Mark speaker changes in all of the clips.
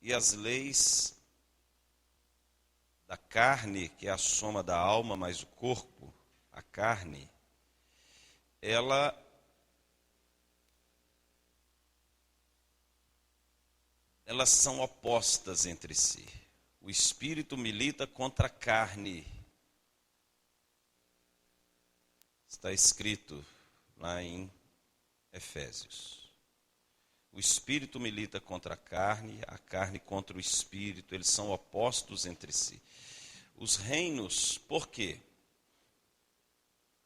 Speaker 1: e as leis da carne, que é a soma da alma mais o corpo, a carne, elas são opostas entre si. O espírito milita contra a carne. Está escrito lá em Efésios. O espírito milita contra a carne contra o espírito, eles são opostos entre si. Os reinos, por quê?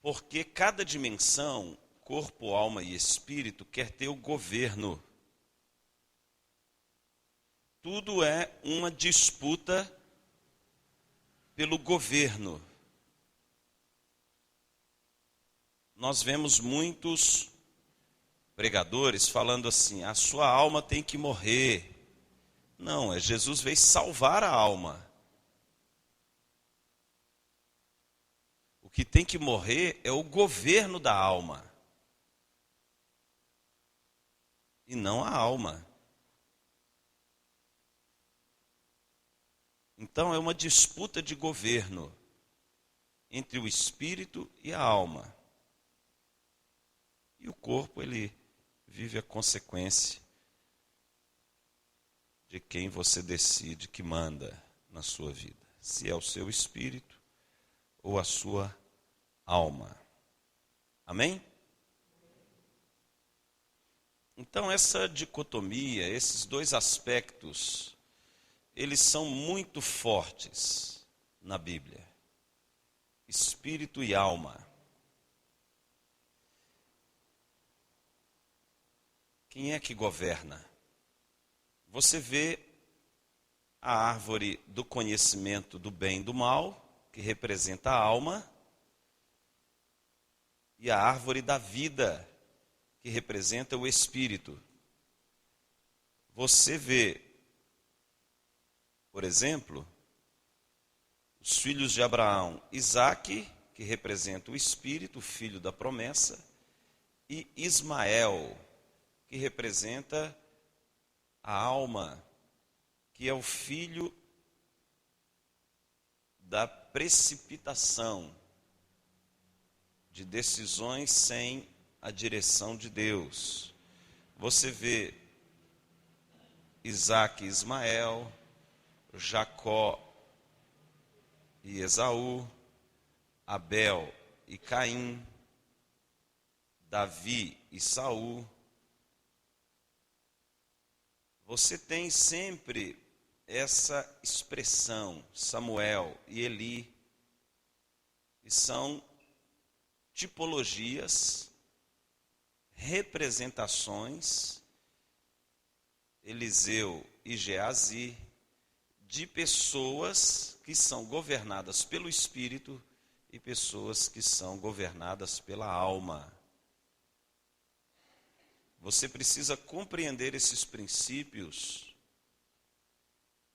Speaker 1: Porque cada dimensão, corpo, alma e espírito, quer ter o governo. Tudo é uma disputa pelo governo. Nós vemos muitos pregadores falando assim, a sua alma tem que morrer. Não, Jesus veio salvar a alma. O que tem que morrer é o governo da alma. E não a alma. Então é uma disputa de governo entre o espírito e a alma. E o corpo, ele vive a consequência de quem você decide que manda na sua vida. Se é o seu espírito ou a sua alma. Amém? Então essa dicotomia, esses dois aspectos, eles são muito fortes na Bíblia. Espírito e alma. Quem é que governa? Você vê a árvore do conhecimento do bem e do mal, que representa a alma, e a árvore da vida, que representa o espírito. Você vê, por exemplo, os filhos de Abraão, Isaque, que representa o espírito, o filho da promessa, e Ismael, que representa a alma, que é o filho da precipitação, de decisões sem a direção de Deus. Você vê Isaque e Ismael, Jacó e Esaú, Abel e Caim, Davi e Saul. Você tem sempre essa expressão, Samuel e Eli, e são tipologias, representações, Eliseu e Geazi, de pessoas que são governadas pelo Espírito e pessoas que são governadas pela alma. Você precisa compreender esses princípios,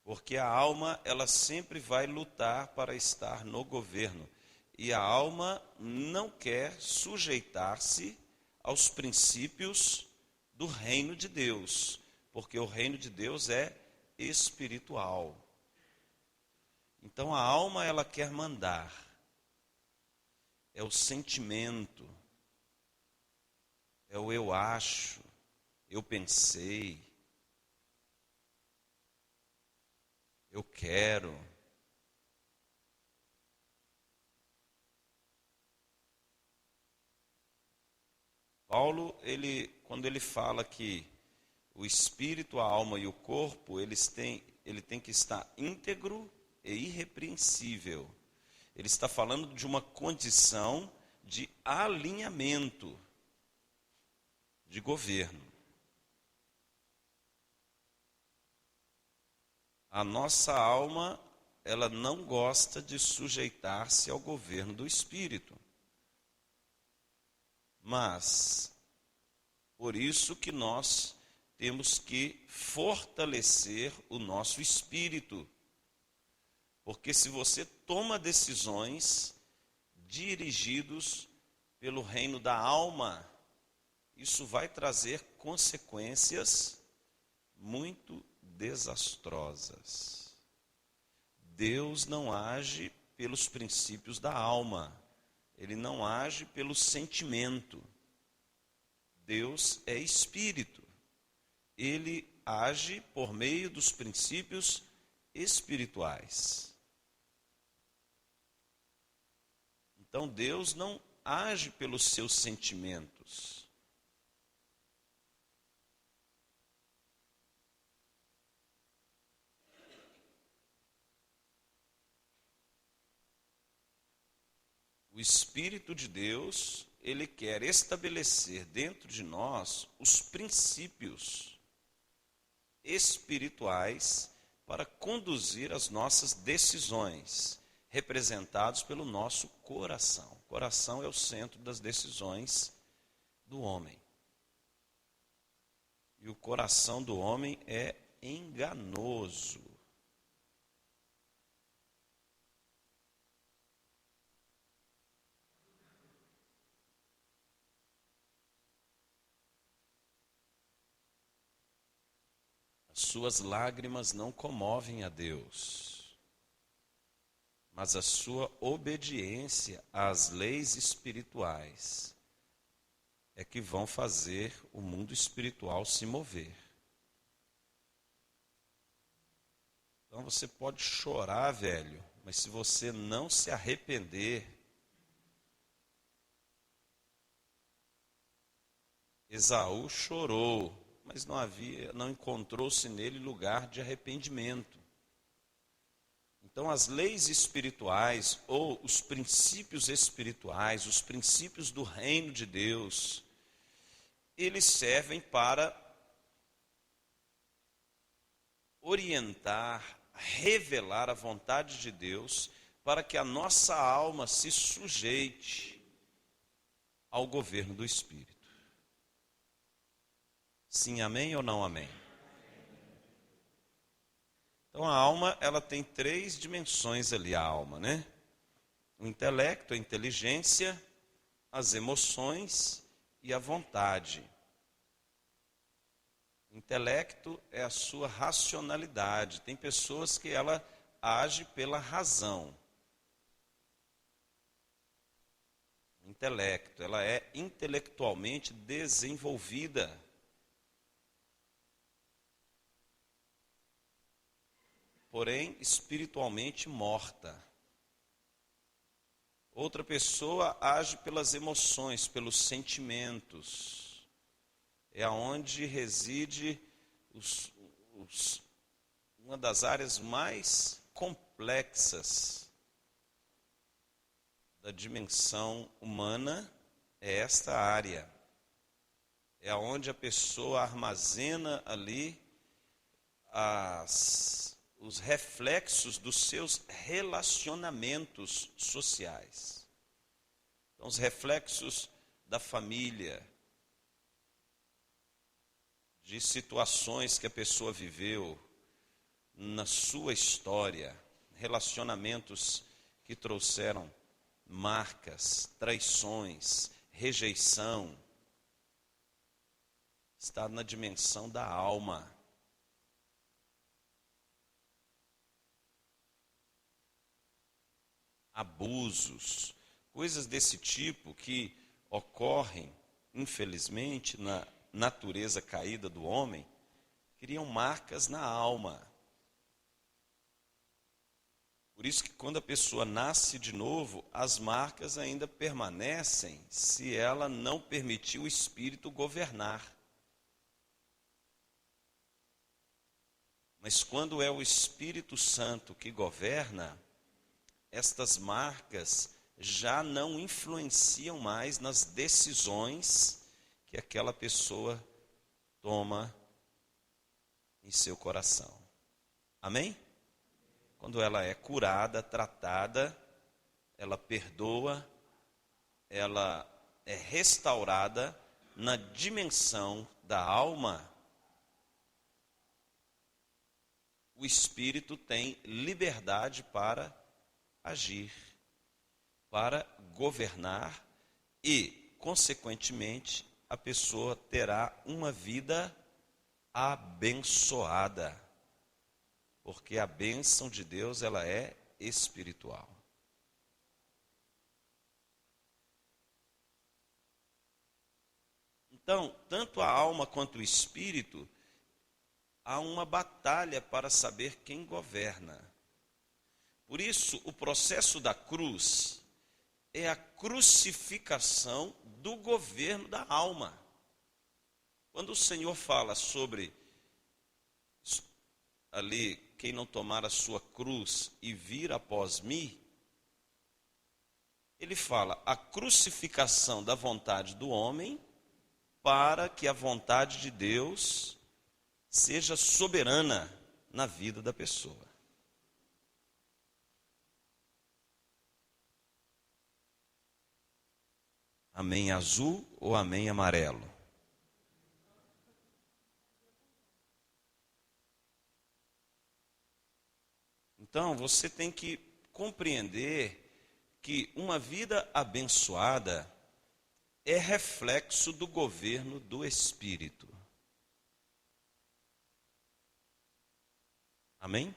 Speaker 1: porque a alma, ela sempre vai lutar para estar no governo. E a alma não quer sujeitar-se aos princípios do reino de Deus, porque o reino de Deus é espiritual. Então a alma, ela quer mandar. É o sentimento. É o eu acho, eu pensei, eu quero. Paulo, quando ele fala que o espírito, a alma e o corpo, ele tem que estar íntegro e irrepreensível. Ele está falando de uma condição de alinhamento, de governo. A nossa alma, ela não gosta de sujeitar-se ao governo do Espírito. Mas, por isso que nós temos que fortalecer o nosso espírito. Porque se você toma decisões dirigidos pelo reino da alma, isso vai trazer consequências muito desastrosas. Deus não age pelos princípios da alma, ele não age pelo sentimento. Deus é espírito, ele age por meio dos princípios espirituais. Então Deus não age pelos seus sentimentos. O Espírito de Deus, ele quer estabelecer dentro de nós os princípios espirituais para conduzir as nossas decisões, representados pelo nosso coração. O coração é o centro das decisões do homem. E o coração do homem é enganoso. As suas lágrimas não comovem a Deus, mas a sua obediência às leis espirituais é que vão fazer o mundo espiritual se mover. Então você pode chorar, velho, mas se você não se arrepender, Esaú chorou, mas não encontrou-se nele lugar de arrependimento. Então, as leis espirituais, ou os princípios espirituais, os princípios do reino de Deus, eles servem para orientar, revelar a vontade de Deus, para que a nossa alma se sujeite ao governo do Espírito. Sim, amém ou não amém? Então a alma, ela tem 3 dimensões ali, a alma, né? O intelecto, a inteligência, as emoções e a vontade. O intelecto é a sua racionalidade. Tem pessoas que ela age pela razão. O intelecto, ela é intelectualmente desenvolvida. Porém espiritualmente morta. Outra pessoa age pelas emoções, pelos sentimentos. É aonde reside uma das áreas mais complexas da dimensão humana, é esta área. É aonde a pessoa armazena ali os reflexos dos seus relacionamentos sociais. Então, os reflexos da família, de situações que a pessoa viveu na sua história, relacionamentos que trouxeram marcas, traições, rejeição, está na dimensão da alma. Abusos, coisas desse tipo que ocorrem, infelizmente, na natureza caída do homem, criam marcas na alma. Por isso que quando a pessoa nasce de novo, as marcas ainda permanecem se ela não permitir o Espírito governar. Mas quando é o Espírito Santo que governa, estas marcas já não influenciam mais nas decisões que aquela pessoa toma em seu coração. Amém? Quando ela é curada, tratada, ela perdoa, ela é restaurada na dimensão da alma, o Espírito tem liberdade para agir, para governar e, consequentemente, a pessoa terá uma vida abençoada. porque a bênção de Deus ela é espiritual. Então, tanto a alma quanto o espírito, há uma batalha para saber quem governa. Por isso, o processo da cruz é a crucificação do governo da alma. Quando o Senhor fala sobre ali, quem não tomar a sua cruz e vir após mim, ele fala a crucificação da vontade do homem para que a vontade de Deus seja soberana na vida da pessoa. Amém azul ou amém amarelo? Então, você tem que compreender que uma vida abençoada é reflexo do governo do Espírito. Amém?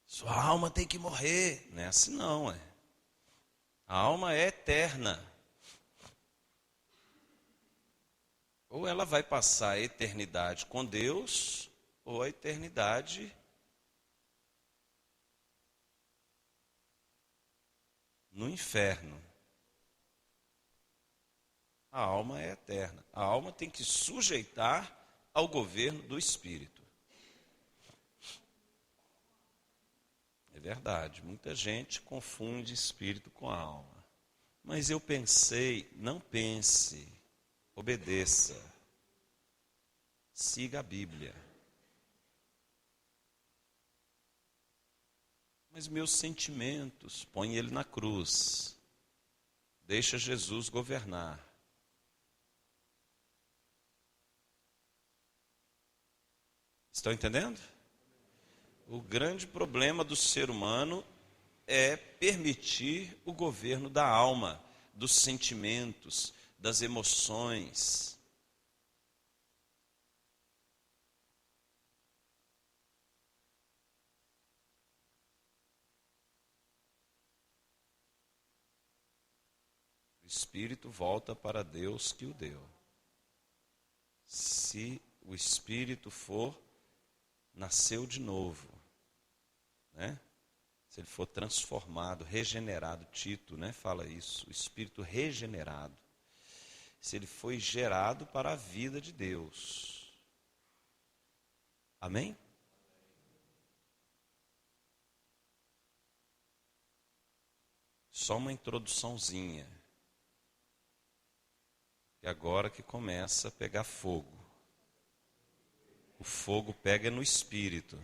Speaker 1: Sua alma tem que morrer. Não é assim não, é. A alma é eterna. Ou ela vai passar a eternidade com Deus, ou a eternidade no inferno. A alma é eterna. A alma tem que sujeitar ao governo do Espírito. É verdade, muita gente confunde espírito com alma. Mas eu pensei, não pense, obedeça, siga a Bíblia. Mas meus sentimentos, põe ele na cruz. Deixa Jesus governar. Estão entendendo? O grande problema do ser humano é permitir o governo da alma, dos sentimentos, das emoções. O espírito volta para Deus que o deu. Se o espírito nasceu de novo, né? Se ele for transformado, regenerado, Tito, né, fala isso, o espírito regenerado. Se ele foi gerado para a vida de Deus. Amém? Só uma introduçãozinha. E agora que começa a pegar fogo. O fogo pega no espírito.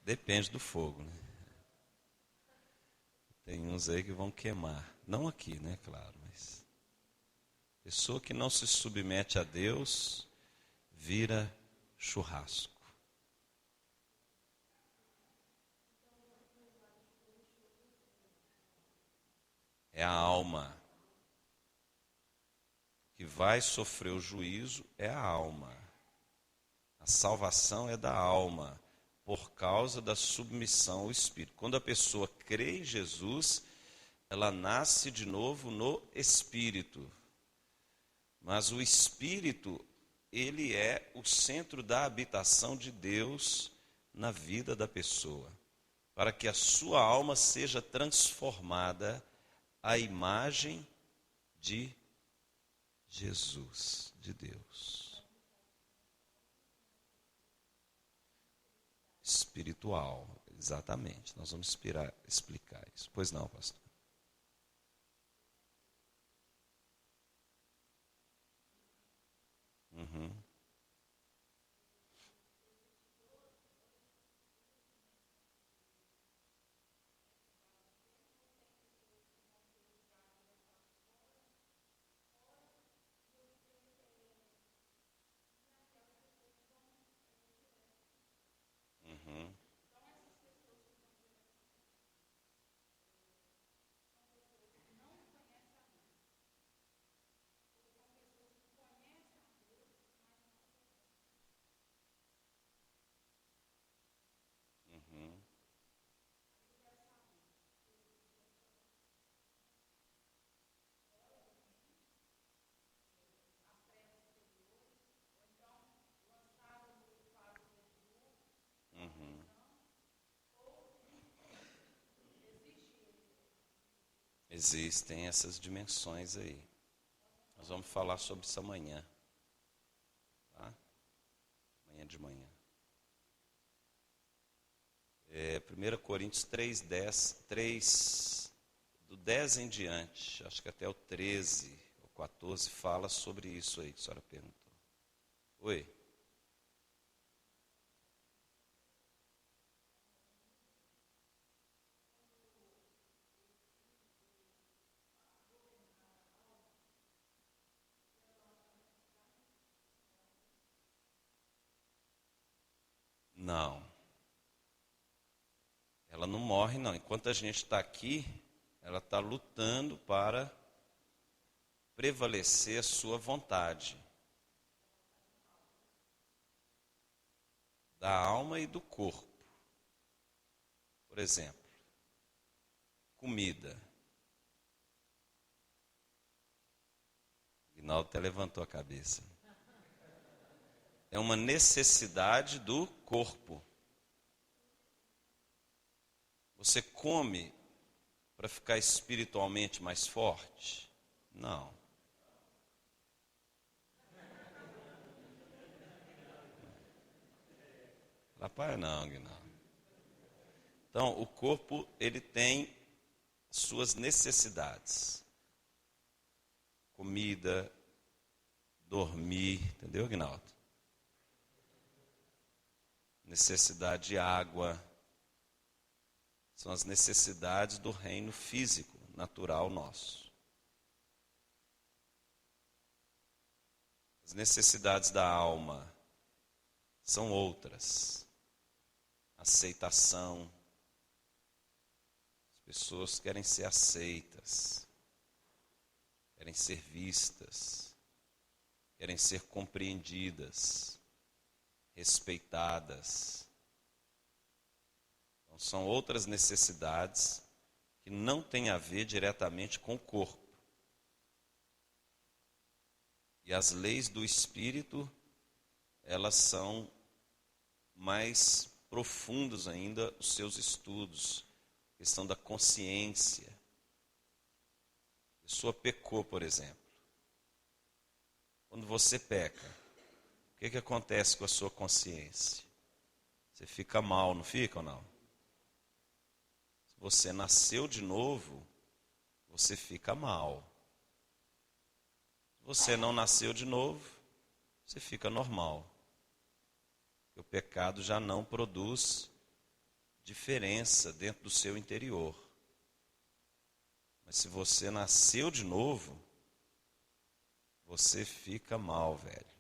Speaker 1: Depende do fogo, né? Tem uns aí que vão queimar. Não aqui, né, claro, mas pessoa que não se submete a Deus vira churrasco. É a alma. Que vai sofrer o juízo é a alma. A salvação é da alma, por causa da submissão ao Espírito. Quando a pessoa crê em Jesus, ela nasce de novo no Espírito. Mas o Espírito, ele é o centro da habitação de Deus na vida da pessoa, para que a sua alma seja transformada à imagem de Jesus, de Deus. Espiritual, exatamente. Nós vamos explicar isso. Pois não, pastor? Uhum. Uhum. Existem essas dimensões aí. Nós vamos falar sobre isso amanhã. Tá? Amanhã de manhã. 1 Coríntios 3, do 10 em diante, acho que até o 13 ou 14, fala sobre isso aí que a senhora perguntou. Oi? Não. Ela não morre, não. Enquanto a gente está aqui, ela está lutando para prevalecer a sua vontade. Da alma e do corpo. Por exemplo, comida. Rinaldo até levantou a cabeça. É uma necessidade do corpo. Você come para ficar espiritualmente mais forte? Não. Rapaz, não, Guinaldo. Então, o corpo, ele tem suas necessidades. Comida, dormir, entendeu, Guinaldo? Necessidade de água. São as necessidades do reino físico, natural nosso. As necessidades da alma são outras. Aceitação. As pessoas querem ser aceitas, querem ser vistas, querem ser compreendidas, respeitadas. São outras necessidades que não têm a ver diretamente com o corpo. E as leis do Espírito, elas são mais profundos ainda os seus estudos. A questão da consciência. A pessoa pecou, por exemplo. Quando você peca, o que acontece com a sua consciência? Você fica mal, não fica ou não? Você nasceu de novo, você fica mal. Se você não nasceu de novo, você fica normal. O pecado já não produz diferença dentro do seu interior. Mas se você nasceu de novo, você fica mal, velho.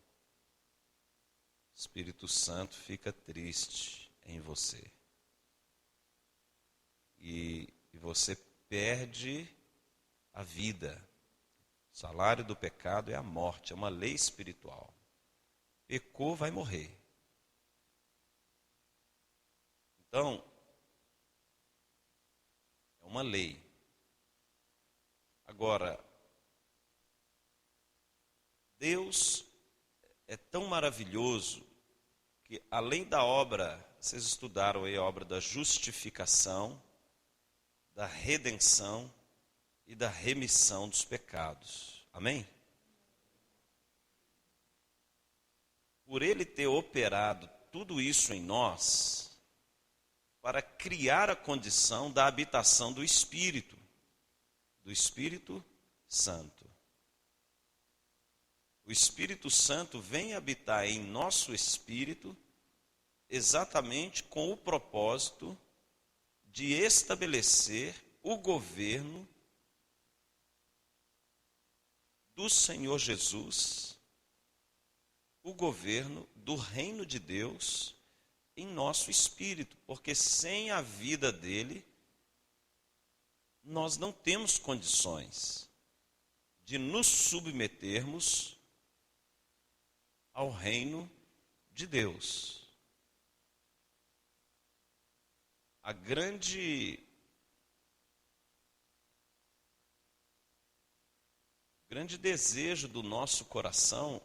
Speaker 1: O Espírito Santo fica triste em você. E você perde a vida. O salário do pecado é a morte, é uma lei espiritual. Pecou, vai morrer. Então, é uma lei. Agora, Deus é tão maravilhoso que, além da obra, vocês estudaram aí a obra da justificação, da redenção e da remissão dos pecados. Amém? Por Ele ter operado tudo isso em nós, para criar a condição da habitação do Espírito Santo. O Espírito Santo vem habitar em nosso espírito exatamente com o propósito de estabelecer o governo do Senhor Jesus, o governo do reino de Deus em nosso espírito, porque sem a vida dele, nós não temos condições de nos submetermos ao reino de Deus. O grande desejo do nosso coração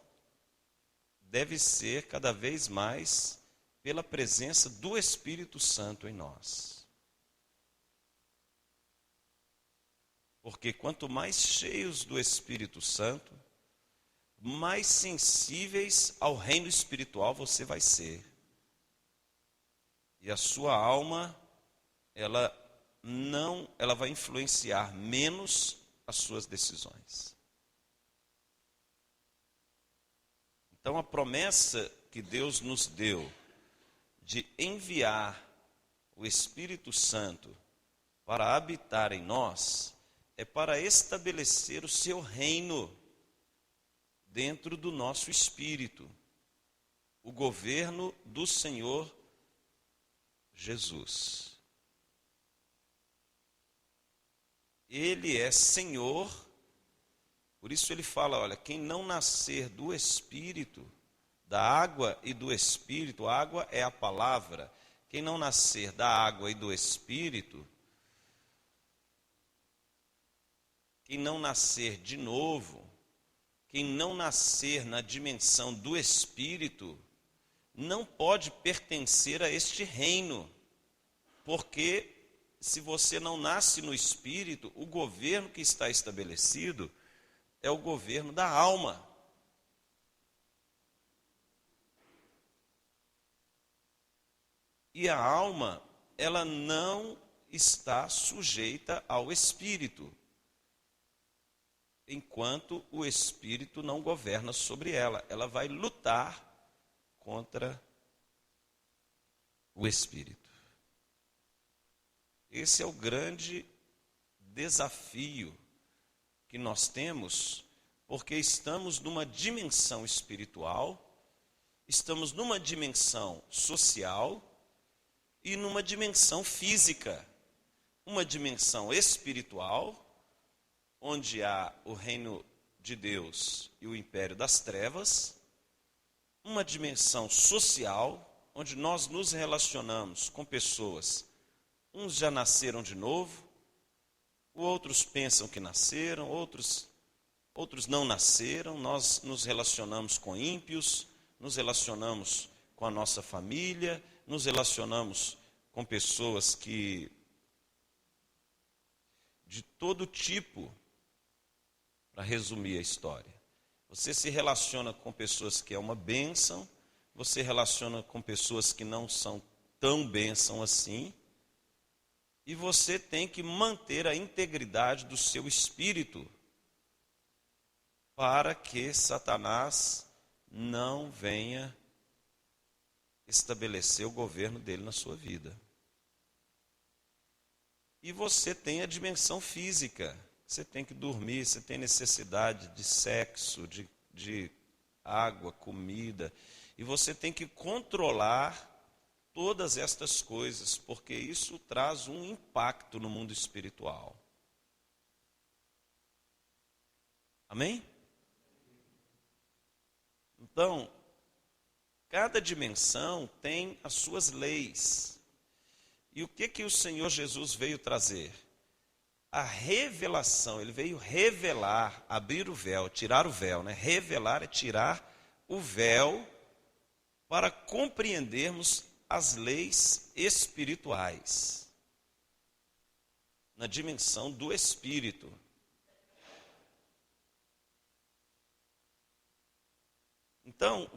Speaker 1: deve ser cada vez mais pela presença do Espírito Santo em nós. Porque quanto mais cheios do Espírito Santo, mais sensíveis ao reino espiritual você vai ser. E a sua alma, ela vai influenciar menos as suas decisões. Então a promessa que Deus nos deu de enviar o Espírito Santo para habitar em nós é para estabelecer o seu reino dentro do nosso espírito, o governo do Senhor Jesus. Ele é Senhor, por isso ele fala, olha, quem não nascer do Espírito, da água e do Espírito, a água é a palavra, quem não nascer da água e do Espírito, quem não nascer de novo, quem não nascer na dimensão do Espírito, não pode pertencer a este reino, porque se você não nasce no Espírito, o governo que está estabelecido é o governo da alma. E a alma, ela não está sujeita ao Espírito, enquanto o Espírito não governa sobre ela. Ela vai lutar contra o Espírito. Esse é o grande desafio que nós temos, porque estamos numa dimensão espiritual, estamos numa dimensão social e numa dimensão física. Uma dimensão espiritual, onde há o reino de Deus e o império das trevas, uma dimensão social, onde nós nos relacionamos com pessoas, uns já nasceram de novo, outros pensam que nasceram, outros não nasceram, nós nos relacionamos com ímpios, nos relacionamos com a nossa família, nos relacionamos com pessoas que, de todo tipo, para resumir a história. Você se relaciona com pessoas que é uma bênção, você relaciona com pessoas que não são tão bênção assim, e você tem que manter a integridade do seu espírito para que Satanás não venha estabelecer o governo dele na sua vida. E você tem a dimensão física. Você tem que dormir, você tem necessidade de sexo, de água, comida. E você tem que controlar todas estas coisas, porque isso traz um impacto no mundo espiritual. Amém? Então, cada dimensão tem as suas leis. E o que o Senhor Jesus veio trazer? A revelação, ele veio revelar, abrir o véu, tirar o véu, né? Revelar é tirar o véu para compreendermos as leis espirituais, na dimensão do Espírito. Então,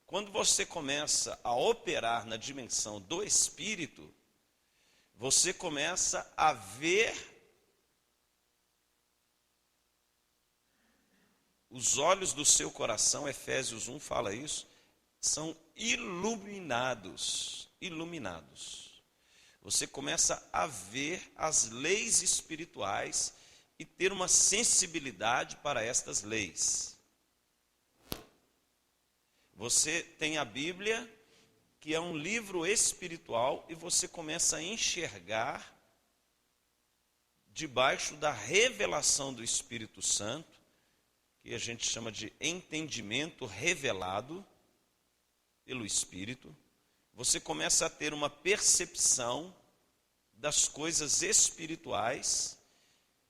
Speaker 1: quando você começa a operar na dimensão do Espírito, você começa a ver os olhos do seu coração, Efésios 1 fala isso, são iluminados. Você começa a ver as leis espirituais e ter uma sensibilidade para estas leis. Você tem a Bíblia, que é um livro espiritual, e você começa a enxergar, debaixo da revelação do Espírito Santo, que a gente chama de entendimento revelado pelo Espírito, você começa a ter uma percepção das coisas espirituais,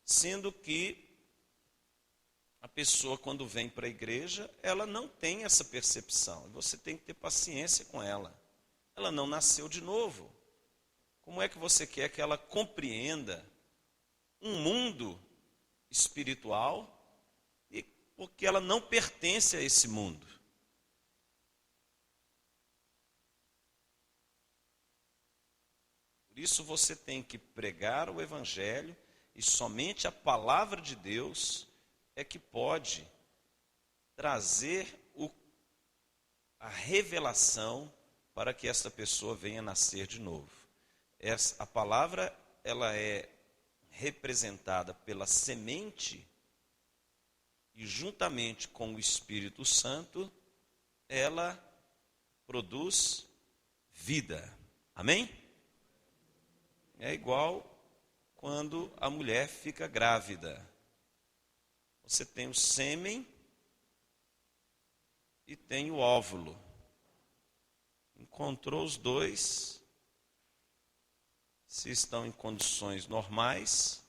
Speaker 1: sendo que a pessoa, quando vem para a igreja, ela não tem essa percepção. Você tem que ter paciência com ela. Ela não nasceu de novo. Como é que você quer que ela compreenda um mundo espiritual, e porque ela não pertence a esse mundo. Por isso você tem que pregar o Evangelho, e somente a palavra de Deus é que pode trazer a revelação para que essa pessoa venha nascer de novo. A palavra, ela é representada pela semente, e juntamente com o Espírito Santo, ela produz vida. Amém? É igual quando a mulher fica grávida. Você tem o sêmen e tem o óvulo. Encontrou os dois, se estão em condições normais,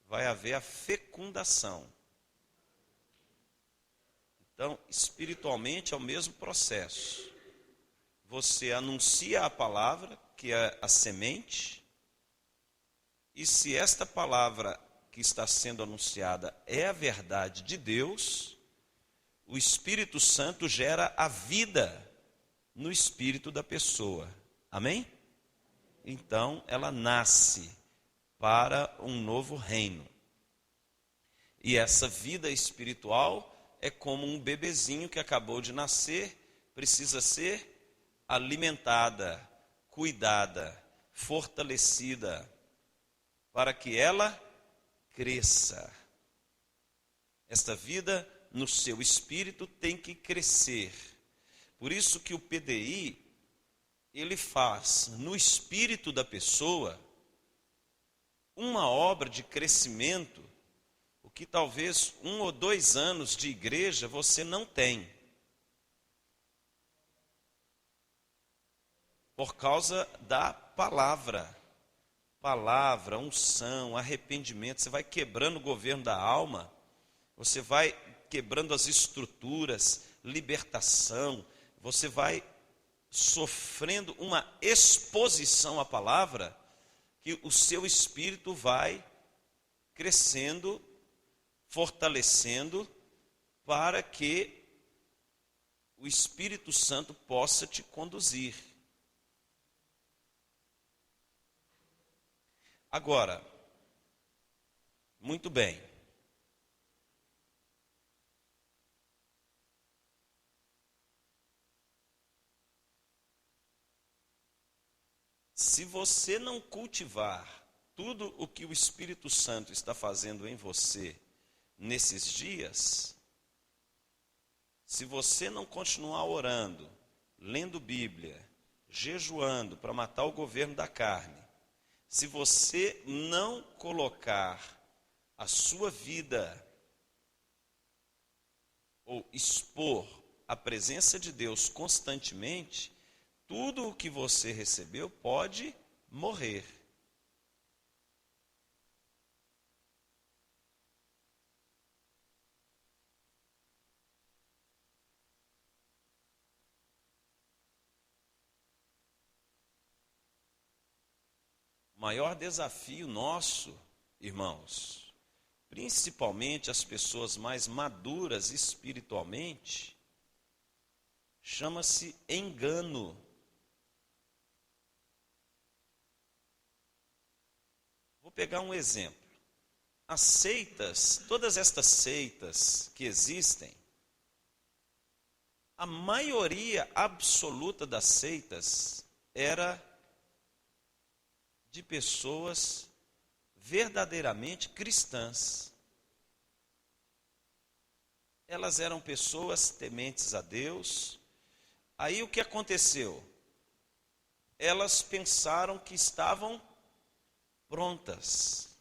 Speaker 1: vai haver a fecundação. Então, espiritualmente é o mesmo processo. Você anuncia a palavra, que é a semente, e se esta palavra que está sendo anunciada é a verdade de Deus, o Espírito Santo gera a vida no espírito da pessoa. Amém? Então, ela nasce para um novo reino. E essa vida espiritual é como um bebezinho que acabou de nascer, precisa ser alimentada, cuidada, fortalecida, para que ela cresça. Esta vida no seu espírito tem que crescer. Por isso que o PDI, ele faz no espírito da pessoa uma obra de crescimento, o que talvez 1 ou 2 anos de igreja você não tem. Por causa da palavra. Palavra, unção, arrependimento. Você vai quebrando o governo da alma, você vai quebrando as estruturas, libertação, você vai sofrendo uma exposição à palavra, que o seu espírito vai crescendo, fortalecendo, para que o Espírito Santo possa te conduzir. Agora, muito bem. Se você não cultivar tudo o que o Espírito Santo está fazendo em você nesses dias, se você não continuar orando, lendo Bíblia, jejuando para matar o governo da carne, se você não colocar a sua vida ou expor a presença de Deus constantemente, tudo o que você recebeu pode morrer. O maior desafio nosso, irmãos, principalmente as pessoas mais maduras espiritualmente, chama-se engano. Vou pegar um exemplo. As seitas, todas estas seitas que existem, a maioria absoluta das seitas era de pessoas verdadeiramente cristãs. Elas eram pessoas tementes a Deus. Aí o que aconteceu? Elas pensaram que estavam prontas.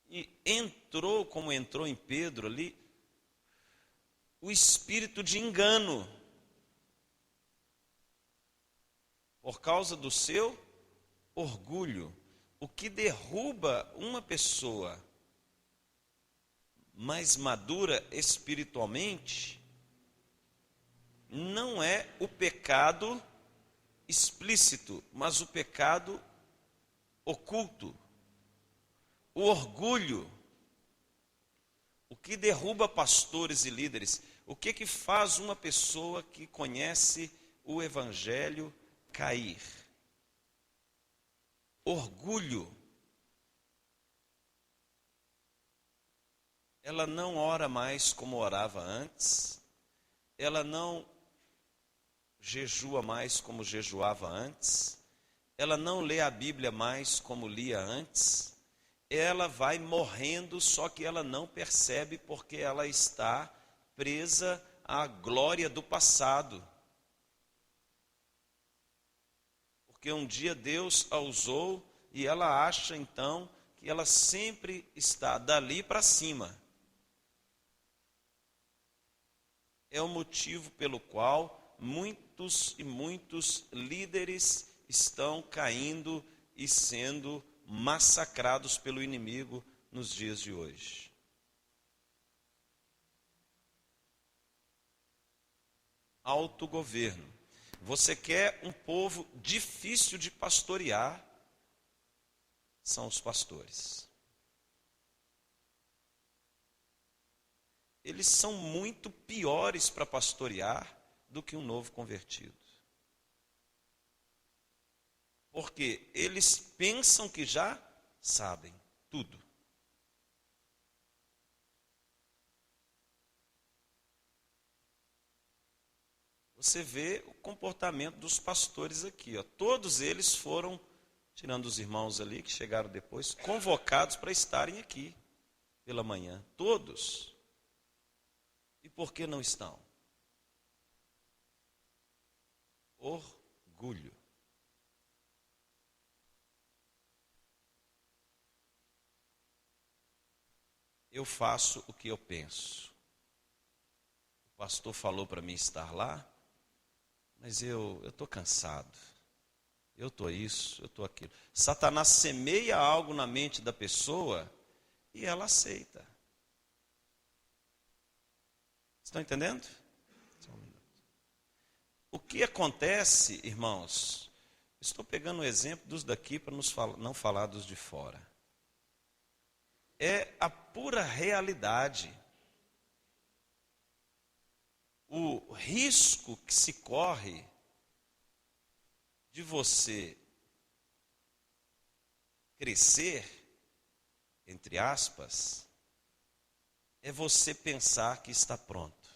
Speaker 1: E entrou, como entrou em Pedro ali, o espírito de engano. Por causa do seu orgulho. O que derruba uma pessoa mais madura espiritualmente não é o pecado explícito, mas o pecado oculto, o orgulho, o que derruba pastores e líderes. O que faz uma pessoa que conhece o Evangelho cair? Orgulho. Ela não ora mais como orava antes, ela não jejua mais como jejuava antes, ela não lê a Bíblia mais como lia antes, ela vai morrendo, só que ela não percebe porque ela está presa à glória do passado. Porque um dia Deus a usou e ela acha então que ela sempre está dali para cima. É o motivo pelo qual muitos e muitos líderes estão caindo e sendo massacrados pelo inimigo nos dias de hoje. Autogoverno. Você quer um povo difícil de pastorear? São os pastores. Eles são muito piores para pastorear do que um novo convertido. Porque eles pensam que já sabem tudo. Você vê o comportamento dos pastores aqui, ó. Todos eles foram, tirando os irmãos ali que chegaram depois, convocados para estarem aqui pela manhã. Todos. E por que não estão? Orgulho. Eu faço o que eu penso. O pastor falou para mim estar lá, mas eu estou cansado. Eu estou isso, eu estou aquilo. Satanás semeia algo na mente da pessoa e ela aceita. Estão entendendo? Só um minuto. O que acontece, irmãos? Estou pegando o exemplo dos daqui para não falar dos de fora. É a pura realidade. O risco que se corre de você crescer, entre aspas, é você pensar que está pronto.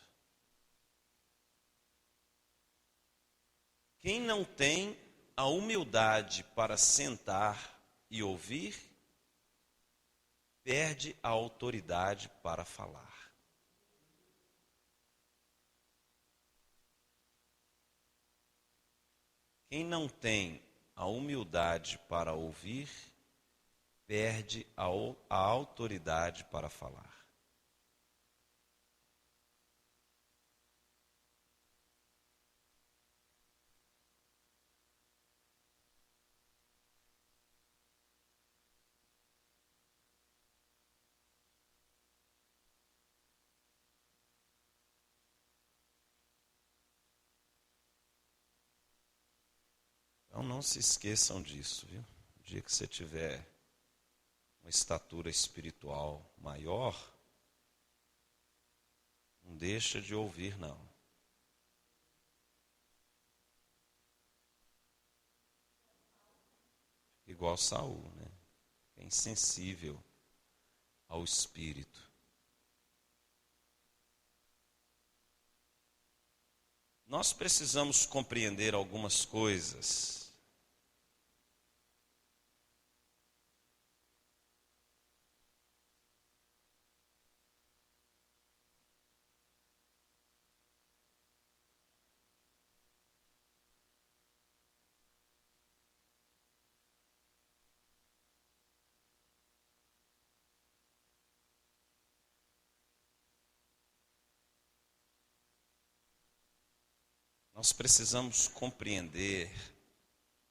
Speaker 1: Quem não tem a humildade para sentar e ouvir, perde a autoridade para falar. Quem não tem a humildade para ouvir, perde a autoridade para falar. Então não se esqueçam disso, viu? O dia que você tiver uma estatura espiritual maior, não deixa de ouvir, não. Igual Saul, né? É insensível ao espírito. Nós precisamos compreender algumas coisas. Nós precisamos compreender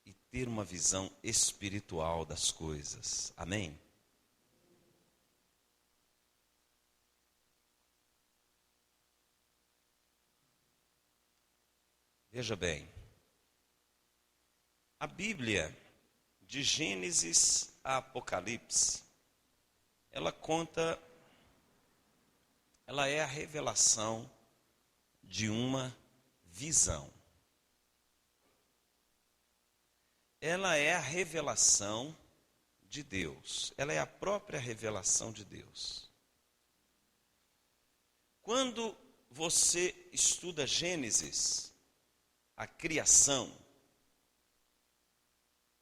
Speaker 1: e ter uma visão espiritual das coisas. Amém? Veja bem, a Bíblia de Gênesis a Apocalipse, ela é a revelação de uma visão. Ela é a revelação de Deus. Ela é a própria revelação de Deus. Quando você estuda Gênesis, a criação,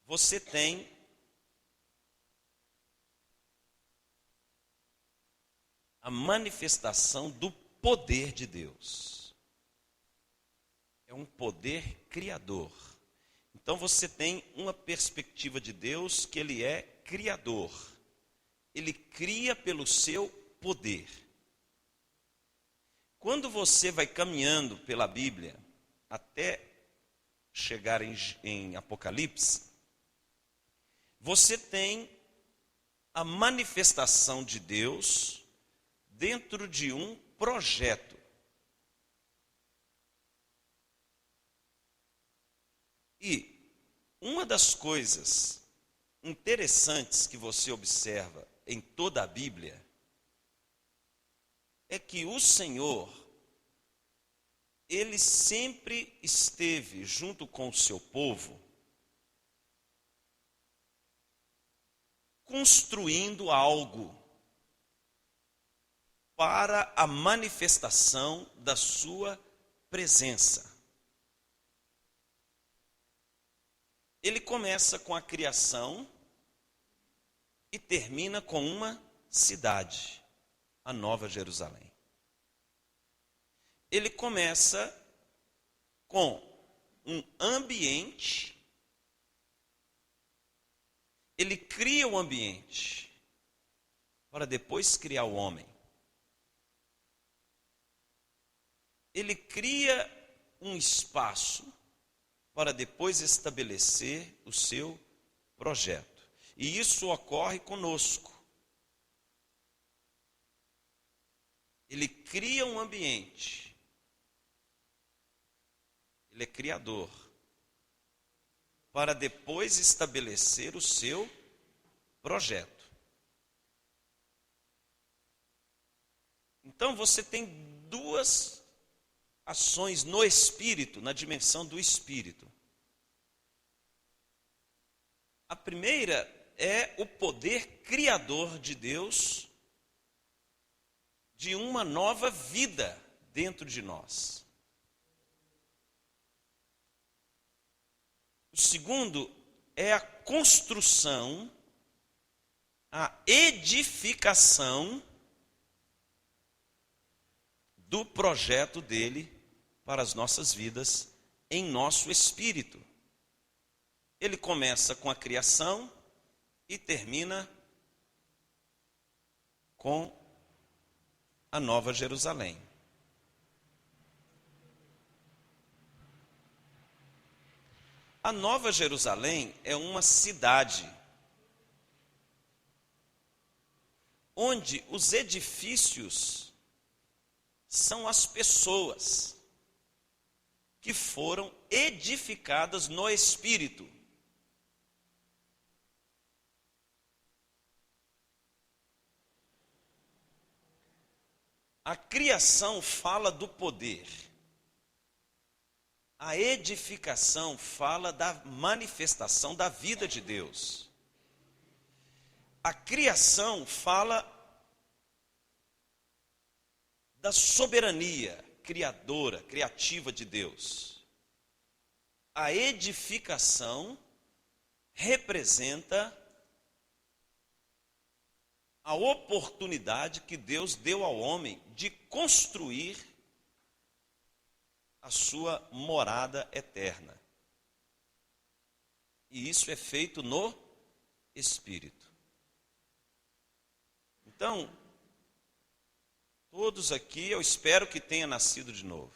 Speaker 1: você tem a manifestação do poder de Deus. É um poder criador. Então você tem uma perspectiva de Deus que ele é criador. Ele cria pelo seu poder. Quando você vai caminhando pela Bíblia até chegar em Apocalipse, você tem a manifestação de Deus dentro de um projeto. E uma das coisas interessantes que você observa em toda a Bíblia é que o Senhor, ele sempre esteve junto com o seu povo, construindo algo para a manifestação da sua presença. Ele começa com a criação e termina com uma cidade, a Nova Jerusalém. Ele começa com um ambiente, ele cria o ambiente, para depois criar o homem. Ele cria um espaço para depois estabelecer o seu projeto. E isso ocorre conosco. Ele cria um ambiente. Ele é criador. Para depois estabelecer o seu projeto. Então você tem duas ações no espírito, na dimensão do espírito. A primeira é o poder criador de Deus de uma nova vida dentro de nós. O segundo é a construção, a edificação do projeto dele para as nossas vidas em nosso espírito. Ele começa com a criação e termina com a Nova Jerusalém. A Nova Jerusalém é uma cidade onde os edifícios são as pessoas que foram edificadas no Espírito. A criação fala do poder. A edificação fala da manifestação da vida de Deus. A criação fala da soberania criadora, criativa de Deus. A edificação representa a oportunidade que Deus deu ao homem de construir a sua morada eterna. E isso é feito no Espírito. Então, todos aqui, eu espero que tenha nascido de novo.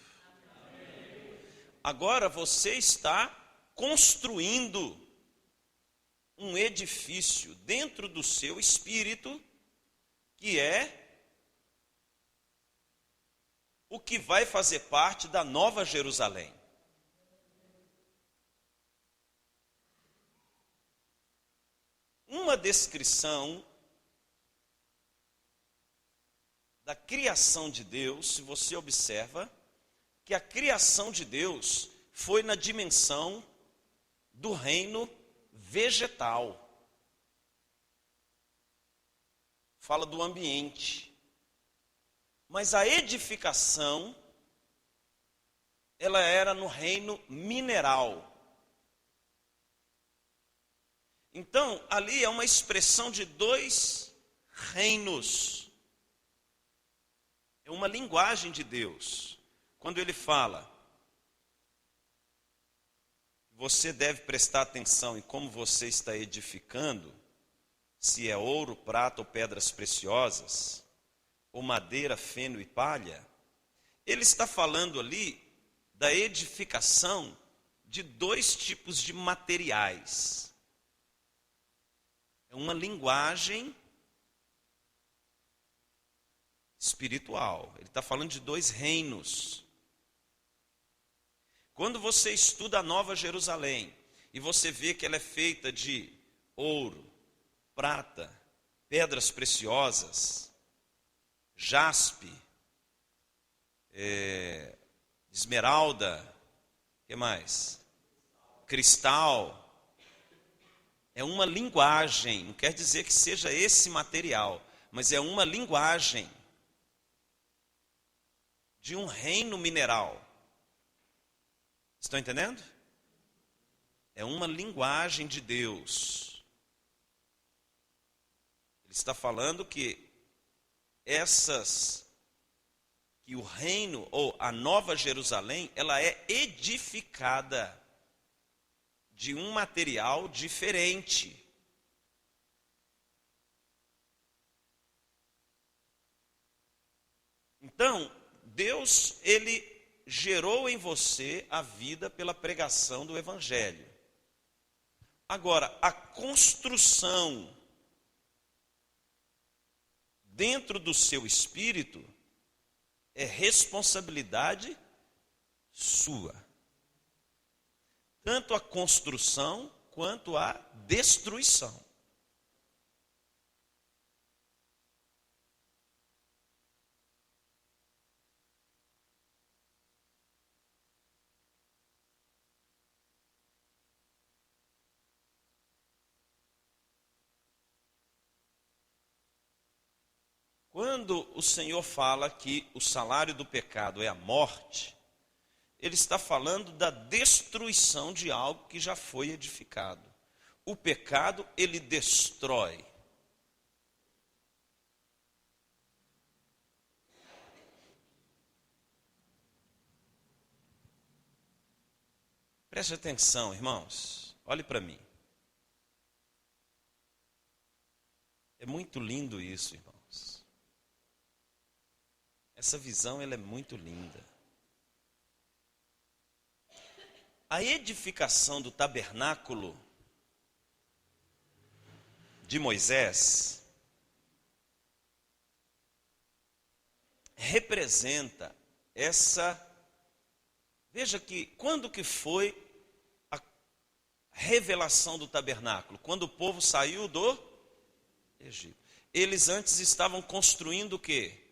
Speaker 1: Agora você está construindo um edifício dentro do seu espírito, que é o que vai fazer parte da Nova Jerusalém. uma descrição da criação de Deus, se você observa que a criação de Deus foi na dimensão do reino vegetal. Fala do ambiente. Mas a edificação, ela era no reino mineral. Então, ali é uma expressão de dois reinos. É uma linguagem de Deus. Quando ele fala, você deve prestar atenção em como você está edificando, se é ouro, prata ou pedras preciosas, ou madeira, feno e palha. Ele está falando ali da edificação de dois tipos de materiais. É uma linguagem espiritual. Ele está falando de dois reinos. Quando você estuda a Nova Jerusalém e você vê que ela é feita de ouro, prata, pedras preciosas, jaspe, esmeralda, o que mais? Cristal. É uma linguagem, não quer dizer que seja esse material, mas é uma linguagem de um reino mineral. Estão entendendo? É uma linguagem de Deus. Ele está falando que que o reino, ou a Nova Jerusalém, ela é edificada de um material diferente. Então, Deus, ele gerou em você a vida pela pregação do Evangelho. Agora, a construção dentro do seu espírito é responsabilidade sua. Tanto a construção quanto a destruição. Quando o Senhor fala que o salário do pecado é a morte, ele está falando da destruição de algo que já foi edificado. O pecado, ele destrói. Preste atenção, irmãos. Olhe para mim. É muito lindo isso, irmãos. Essa visão, ela é muito linda. A edificação do tabernáculo de Moisés representa essa... Veja que quando que foi a revelação do tabernáculo? Quando o povo saiu do Egito. Eles antes estavam construindo o quê?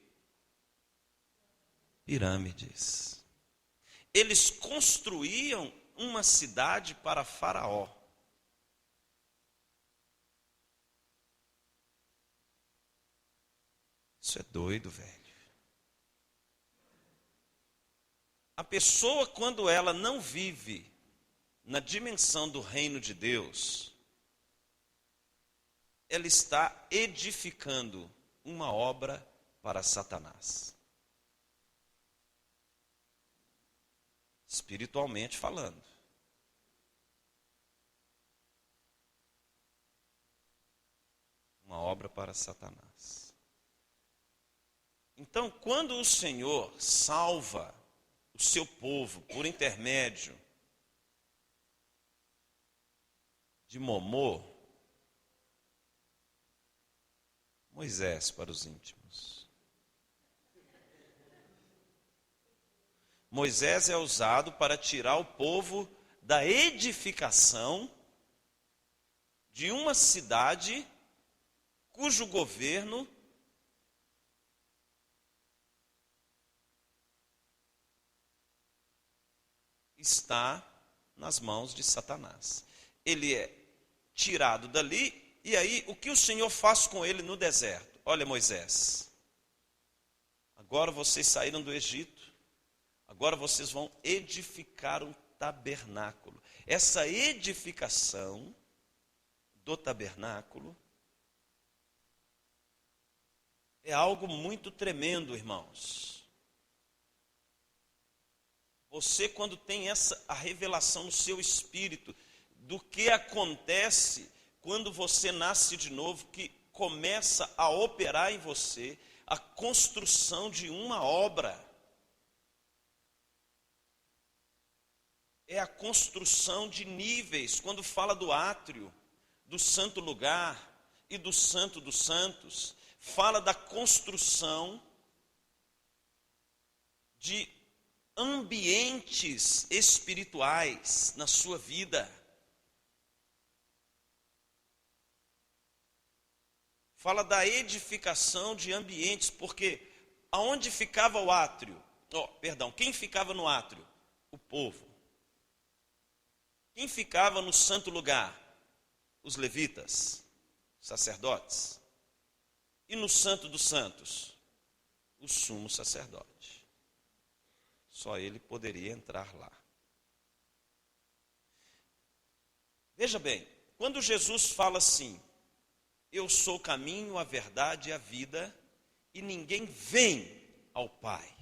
Speaker 1: Pirâmides. Eles construíam uma cidade para Faraó. Isso é doido, velho. A pessoa, quando ela não vive na dimensão do reino de Deus, ela está edificando uma obra para Satanás. Espiritualmente falando. Uma obra para Satanás. Então, quando o Senhor salva o seu povo por intermédio de Moisés para os íntimos. Moisés é usado para tirar o povo da edificação de uma cidade cujo governo está nas mãos de Satanás. Ele é tirado dali, e aí o que o Senhor faz com ele no deserto? Olha, Moisés, agora vocês saíram do Egito, agora vocês vão edificar um tabernáculo. Essa edificação do tabernáculo é algo muito tremendo, irmãos. Você, quando tem a revelação no seu espírito do que acontece quando você nasce de novo, que começa a operar em você a construção de uma obra. É a construção de níveis. Quando fala do átrio, do santo lugar e do santo dos santos, fala da construção de ambientes espirituais na sua vida. Fala da edificação de ambientes, porque aonde ficava o átrio? Quem ficava no átrio? O povo. Quem ficava no santo lugar? Os levitas, sacerdotes. E no santo dos santos? O sumo sacerdote. Só ele poderia entrar lá. Veja bem, quando Jesus fala assim: eu sou o caminho, a verdade e a vida, e ninguém vem ao Pai.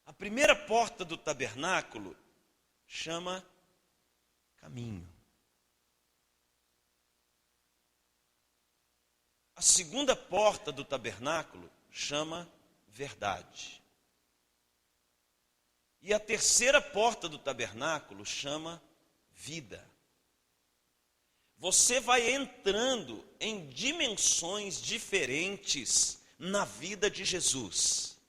Speaker 1: A primeira porta do tabernáculo chama caminho. A segunda porta do tabernáculo chama verdade. E a terceira porta do tabernáculo chama vida. Você vai entrando em dimensões diferentes na vida de Jesus.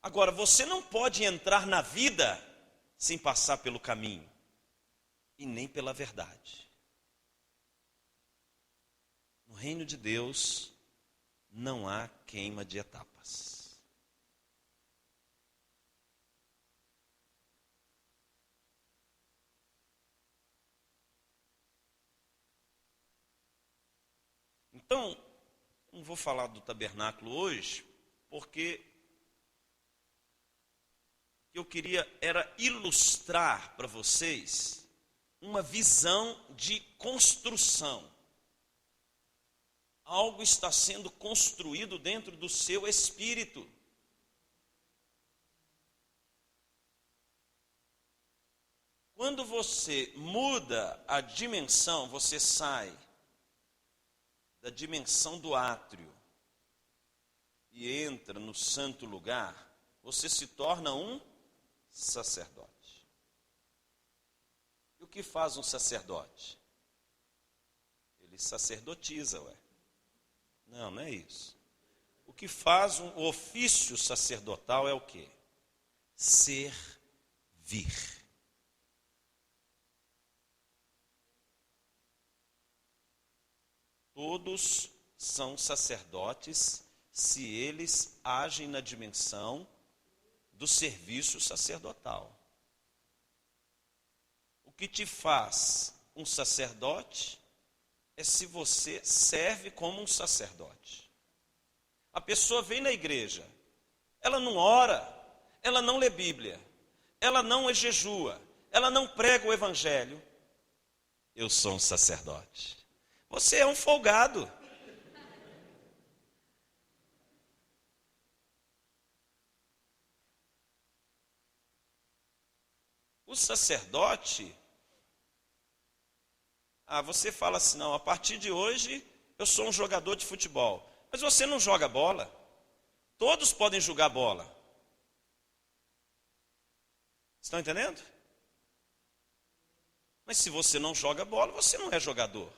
Speaker 1: Agora, você não pode entrar na vida sem passar pelo caminho e nem pela verdade. No reino de Deus não há queima de etapas. Então, não vou falar do tabernáculo hoje, porque eu queria era ilustrar para vocês uma visão de construção. Algo está sendo construído dentro do seu espírito. Quando você muda a dimensão, você sai da dimensão do átrio e entra no santo lugar, você se torna um sacerdote. E o que faz um sacerdote? Ele sacerdotiza, Não é isso. O que faz o ofício sacerdotal é o quê? Servir. Todos são sacerdotes se eles agem na dimensão do serviço sacerdotal. O que te faz um sacerdote é se você serve como um sacerdote. A pessoa vem na igreja, ela não ora, ela não lê Bíblia, ela não jejua, ela não prega o evangelho. Eu sou um sacerdote. Você é um folgado. O sacerdote, você fala assim, não, a partir de hoje eu sou um jogador de futebol. Mas você não joga bola. Todos podem jogar bola. Estão entendendo? Mas se você não joga bola, você não é jogador.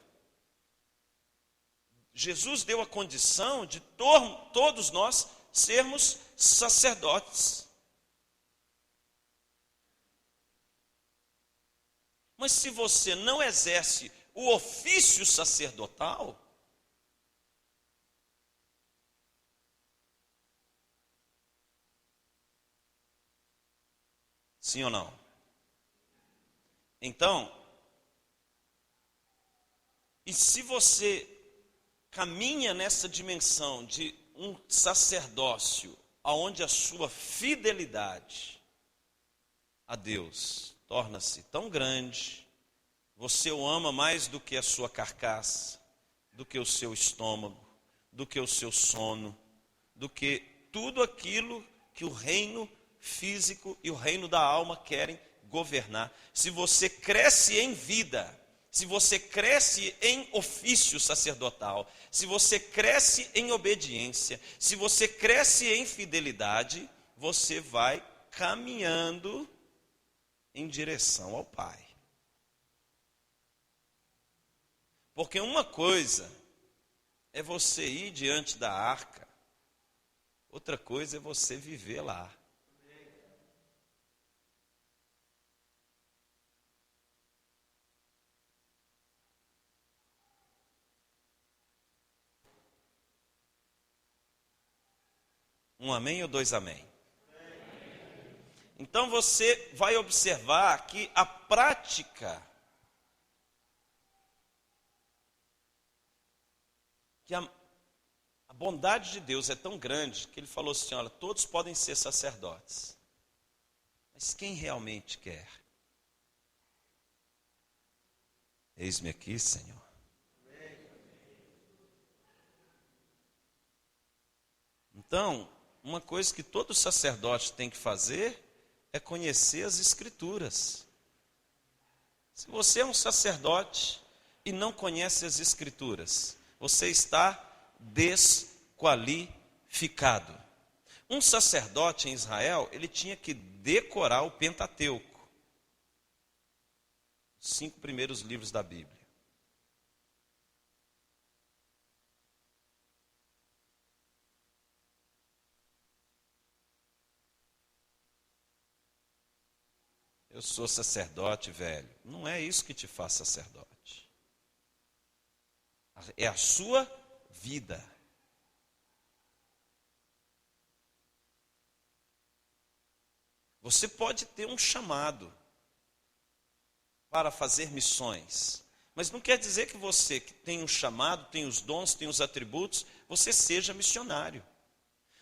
Speaker 1: Jesus deu a condição de todos nós sermos sacerdotes. Mas se você não exerce o ofício sacerdotal, sim ou não? Então, e se você caminha nessa dimensão de um sacerdócio, aonde a sua fidelidade a Deus torna-se tão grande, você o ama mais do que a sua carcaça, do que o seu estômago, do que o seu sono, do que tudo aquilo que o reino físico e o reino da alma querem governar. Se você cresce em vida, se você cresce em ofício sacerdotal, se você cresce em obediência, se você cresce em fidelidade, você vai caminhando em direção ao Pai. Porque uma coisa é você ir diante da arca, outra coisa é você viver lá. Um amém ou dois amém? Então você vai observar que a prática, que a bondade de Deus é tão grande, que ele falou assim, olha, todos podem ser sacerdotes, mas quem realmente quer? Eis-me aqui, Senhor. Então, uma coisa que todo sacerdote tem que fazer é conhecer as Escrituras. Se você é um sacerdote e não conhece as Escrituras, você está desqualificado. Um sacerdote em Israel, ele tinha que decorar o Pentateuco, os 5 primeiros livros da Bíblia. Eu sou sacerdote, velho. Não é isso que te faz sacerdote. É a sua vida. Você pode ter um chamado para fazer missões, mas não quer dizer que você que tem um chamado, tem os dons, tem os atributos, você seja missionário.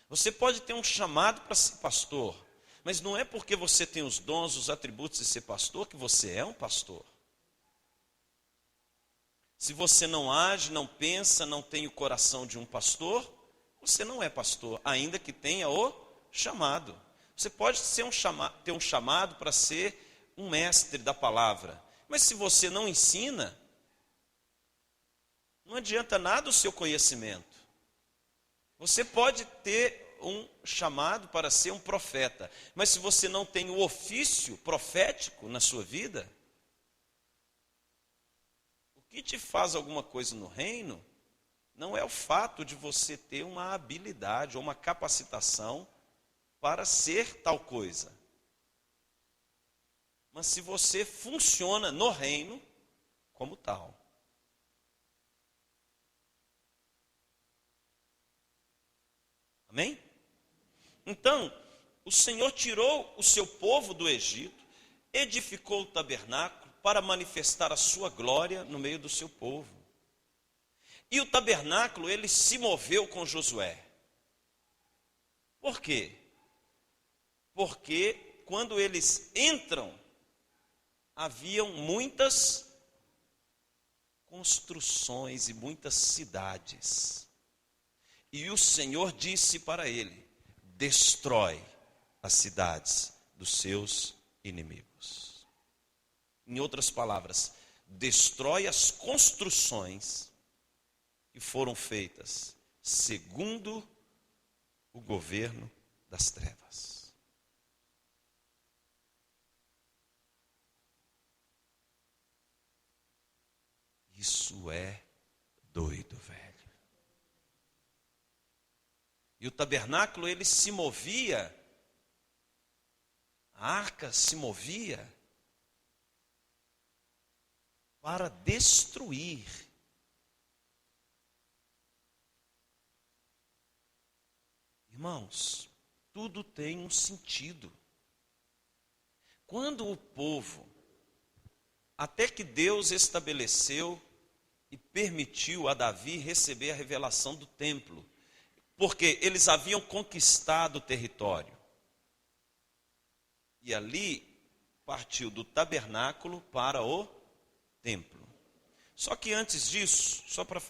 Speaker 1: Você pode ter um chamado para ser pastor, mas não é porque você tem os dons, os atributos de ser pastor, que você é um pastor. Se você não age, não pensa, não tem o coração de um pastor, você não é pastor, ainda que tenha o chamado. Você pode ter um chamado para ser um mestre da palavra, mas se você não ensina, não adianta nada o seu conhecimento. Você pode ter um chamado para ser um profeta, mas se você não tem o ofício profético na sua vida, o que te faz alguma coisa no reino não é o fato de você ter uma habilidade ou uma capacitação para ser tal coisa, mas se você funciona no reino como tal. Amém? Então, o Senhor tirou o seu povo do Egito, edificou o tabernáculo para manifestar a sua glória no meio do seu povo. E o tabernáculo, ele se moveu com Josué. Por quê? Porque quando eles entram, haviam muitas construções e muitas cidades. E o Senhor disse para ele: destrói as cidades dos seus inimigos. Em outras palavras, destrói as construções que foram feitas segundo o governo das trevas. Isso é doido, velho. E o tabernáculo, ele se movia, a arca se movia para destruir. Irmãos, tudo tem um sentido. Quando o povo, até que Deus estabeleceu e permitiu a Davi receber a revelação do templo, porque eles haviam conquistado o território. E ali partiu do tabernáculo para o templo. Só que antes disso, só para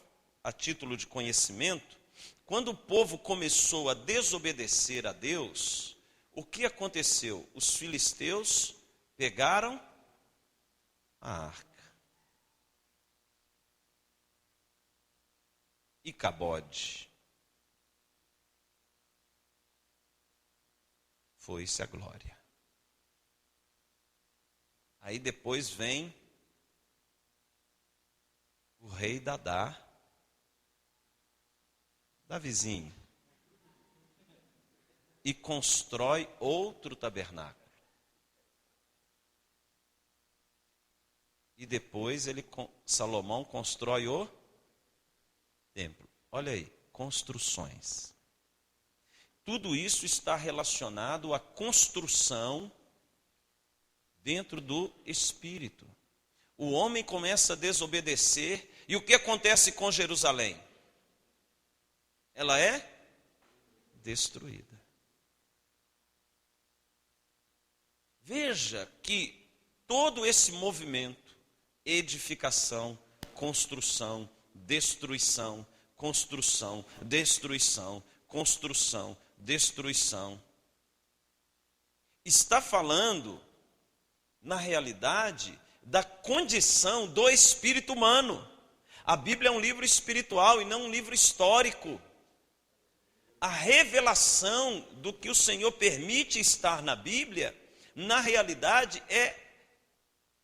Speaker 1: a título de conhecimento, quando o povo começou a desobedecer a Deus, o que aconteceu? Os filisteus pegaram a arca. Icabode. Foi-se a glória. Aí depois vem o rei Dadá, Davizinho, e constrói outro tabernáculo. E depois Salomão constrói o templo. Olha aí, construções. Tudo isso está relacionado à construção dentro do espírito. O homem começa a desobedecer, e o que acontece com Jerusalém? Ela é destruída. Veja que todo esse movimento, edificação, construção, destruição, construção, destruição, construção, destruição, está falando, na realidade, da condição do espírito humano. A Bíblia é um livro espiritual e não um livro histórico. A revelação do que o Senhor permite estar na Bíblia, na realidade, é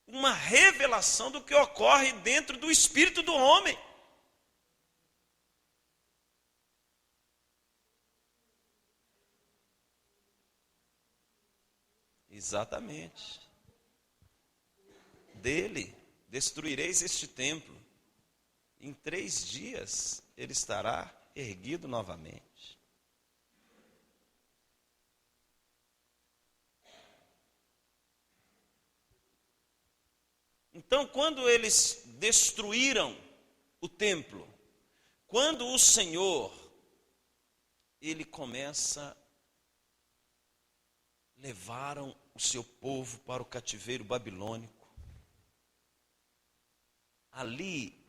Speaker 1: uma revelação do que ocorre dentro do espírito do homem. Exatamente. Dele destruireis este templo. Em 3 dias ele estará erguido novamente. Então, quando eles destruíram o templo, quando o Senhor, ele começa, levaram o seu povo para o cativeiro babilônico. Ali,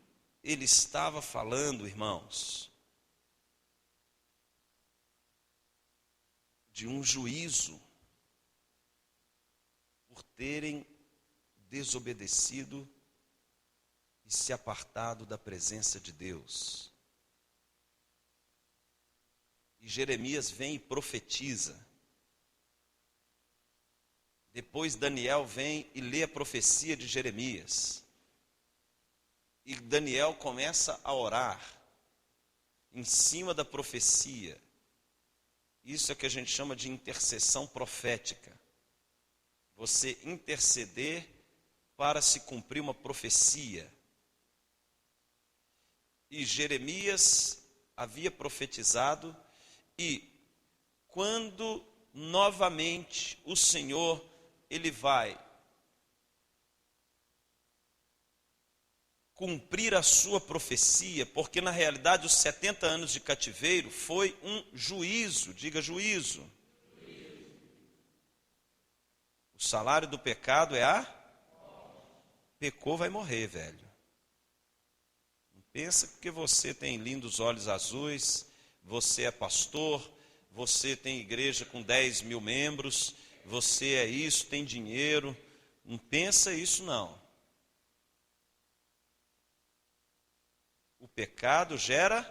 Speaker 1: ele estava falando, irmãos, de um juízo por terem desobedecido e se apartado da presença de Deus. E Jeremias vem e profetiza. Depois Daniel vem e lê a profecia de Jeremias. E Daniel começa a orar em cima da profecia. Isso é que a gente chama de intercessão profética. Você interceder para se cumprir uma profecia. E Jeremias havia profetizado, e quando novamente o Senhor, ele vai cumprir a sua profecia, porque na realidade os 70 anos de cativeiro foi um juízo, diga juízo. O salário do pecado é a... Pecou, vai morrer, velho. Não pensa que porque você tem lindos olhos azuis, você é pastor, você tem igreja com 10 mil membros, você é isso, tem dinheiro. Não pensa isso, não. O pecado gera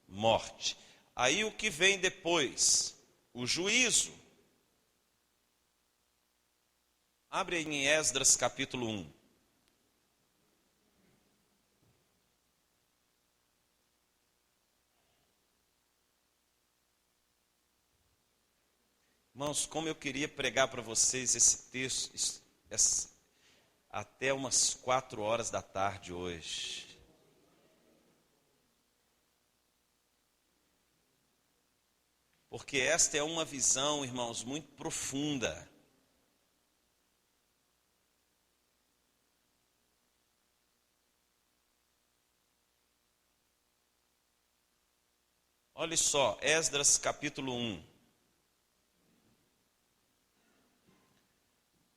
Speaker 1: morte. Aí o que vem depois? O juízo. Abre aí em Esdras capítulo 1. Irmãos, como eu queria pregar para vocês esse texto, até umas 4 horas da tarde hoje. Porque esta é uma visão, irmãos, muito profunda. Olha só, Esdras capítulo 1,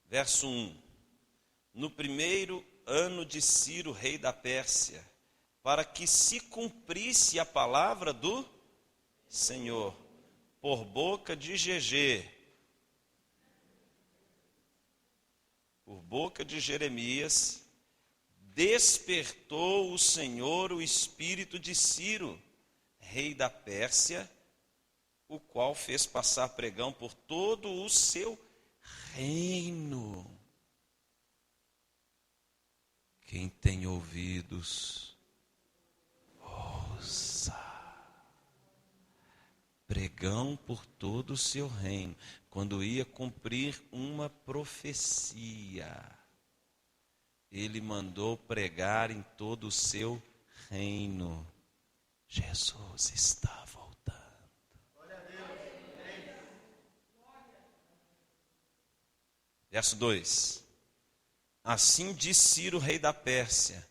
Speaker 1: verso 1. No primeiro ano de Ciro, rei da Pérsia, para que se cumprisse a palavra do Senhor, por boca de GG, por boca de Jeremias, despertou o Senhor o espírito de Ciro, rei da Pérsia, o qual fez passar pregão por todo o seu reino. Quem tem ouvidos, ouça. Pregão por todo o seu reino, quando ia cumprir uma profecia. Ele mandou pregar em todo o seu reino. Jesus está voltando. Verso 2. Assim diz Ciro, rei da Pérsia: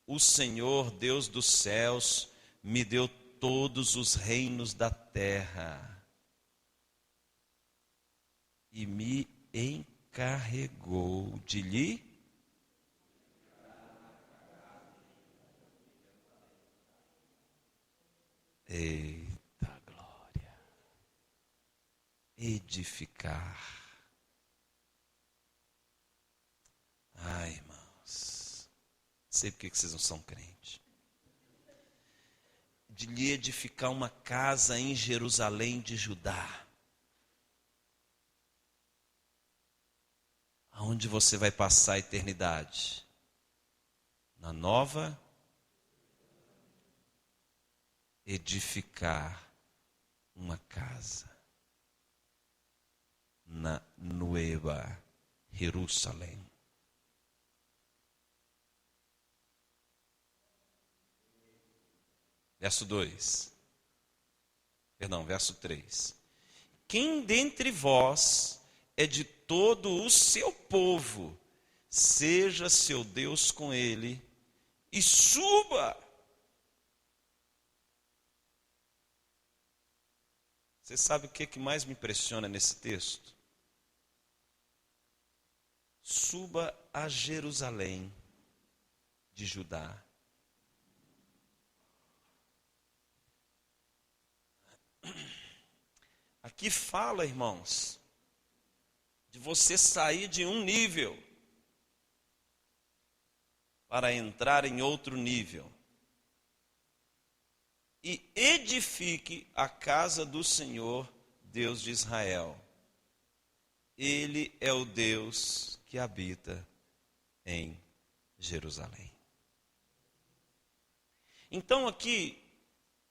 Speaker 1: o Senhor, Deus dos céus, me deu todos os reinos da terra e me encarregou de lhe eita glória, edificar. Ai, irmãos, sei porque vocês não são crentes. De lhe edificar uma casa em Jerusalém de Judá, aonde você vai passar a eternidade, na nova, edificar uma casa na Nueva Jerusalém. Verso 2. Perdão, verso 3. Quem dentre vós é de todo o seu povo, seja seu Deus com ele, e suba. Você sabe o que mais me impressiona nesse texto? Suba a Jerusalém de Judá. Aqui fala, irmãos, de você sair de um nível para entrar em outro nível. E edifique a casa do Senhor, Deus de Israel. Ele é o Deus que habita em Jerusalém. Então aqui,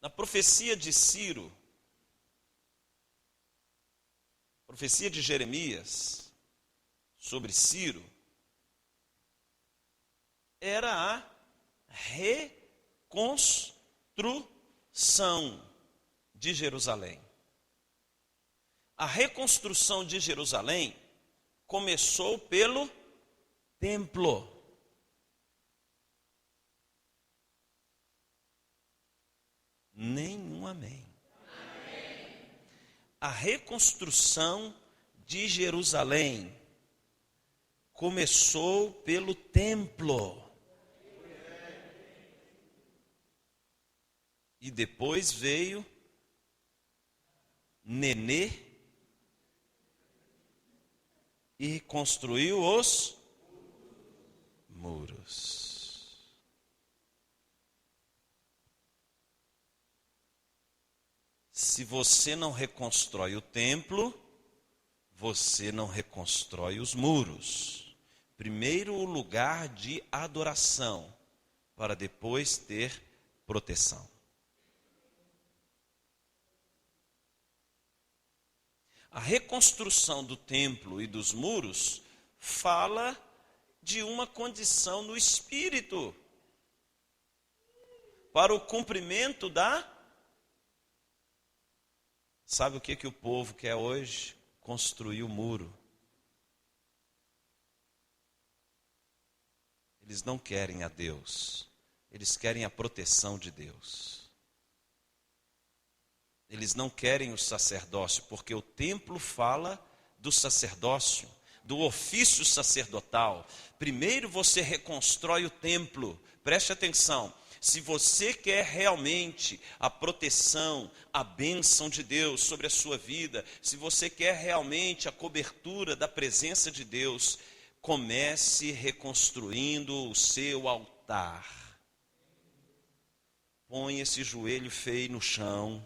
Speaker 1: na profecia de Ciro, profecia de Jeremias sobre Ciro, era a reconstrução de Jerusalém. A reconstrução de Jerusalém começou pelo templo. Nenhum amém. A reconstrução de Jerusalém começou pelo templo. E depois veio Nenê e construiu os muros. Se você não reconstrói o templo, você não reconstrói os muros. Primeiro o lugar de adoração, para depois ter proteção. A reconstrução do templo e dos muros fala de uma condição no espírito, para o cumprimento da... Sabe o que o povo quer hoje? Construir o muro. Eles não querem a Deus, eles querem a proteção de Deus. Eles não querem o sacerdócio, porque o templo fala do sacerdócio, do ofício sacerdotal. Primeiro você reconstrói o templo, preste atenção. Se você quer realmente a proteção, a bênção de Deus sobre a sua vida, se você quer realmente a cobertura da presença de Deus, comece reconstruindo o seu altar. Põe esse joelho feio no chão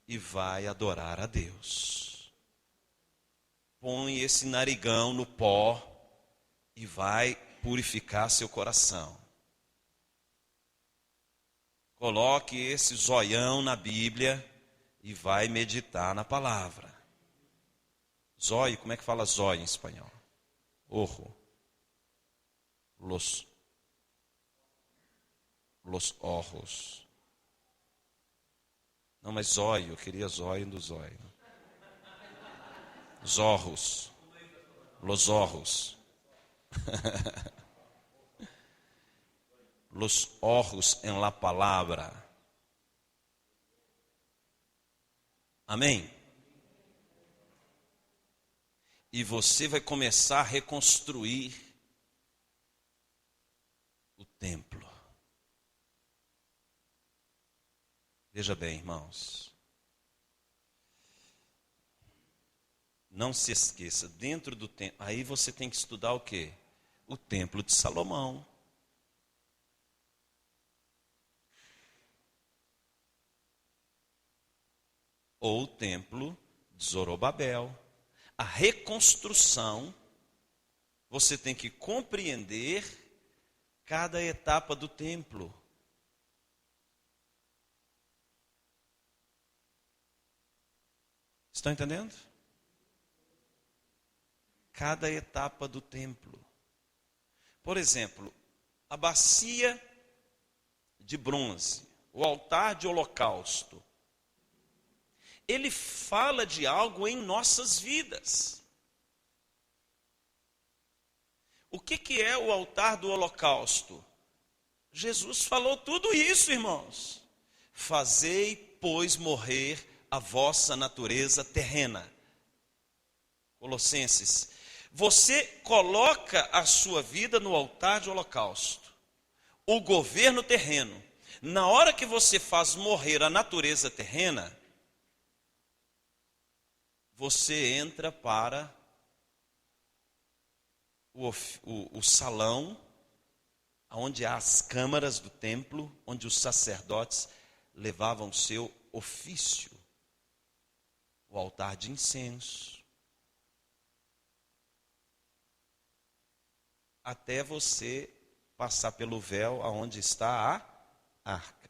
Speaker 1: e vai adorar a Deus. Põe esse narigão no pó e vai purificar seu coração. Coloque esse zoião na Bíblia e vai meditar na palavra. Zóio, como é que fala zóio em espanhol? Ojo. Los ojos. Não, mas zóio, eu queria zóio do zóio. Zorros. Los ojos. Los ojos en la palabra. Amém? E você vai começar a reconstruir o templo. Veja bem, irmãos. Não se esqueça, dentro do templo, aí você tem que estudar o quê? O templo de Salomão. Ou o templo de Zorobabel. A reconstrução, você tem que compreender cada etapa do templo. Estão entendendo? Cada etapa do templo. Por exemplo, a bacia de bronze, o altar de holocausto. Ele fala de algo em nossas vidas. O que é o altar do holocausto? Jesus falou tudo isso, irmãos. Fazei, pois, morrer a vossa natureza terrena. Colossenses. Você coloca a sua vida no altar de holocausto. O governo terreno. Na hora que você faz morrer a natureza terrena, você entra para o salão, onde há as câmaras do templo, onde os sacerdotes levavam o seu ofício, o altar de incenso, até você passar pelo véu aonde está a arca.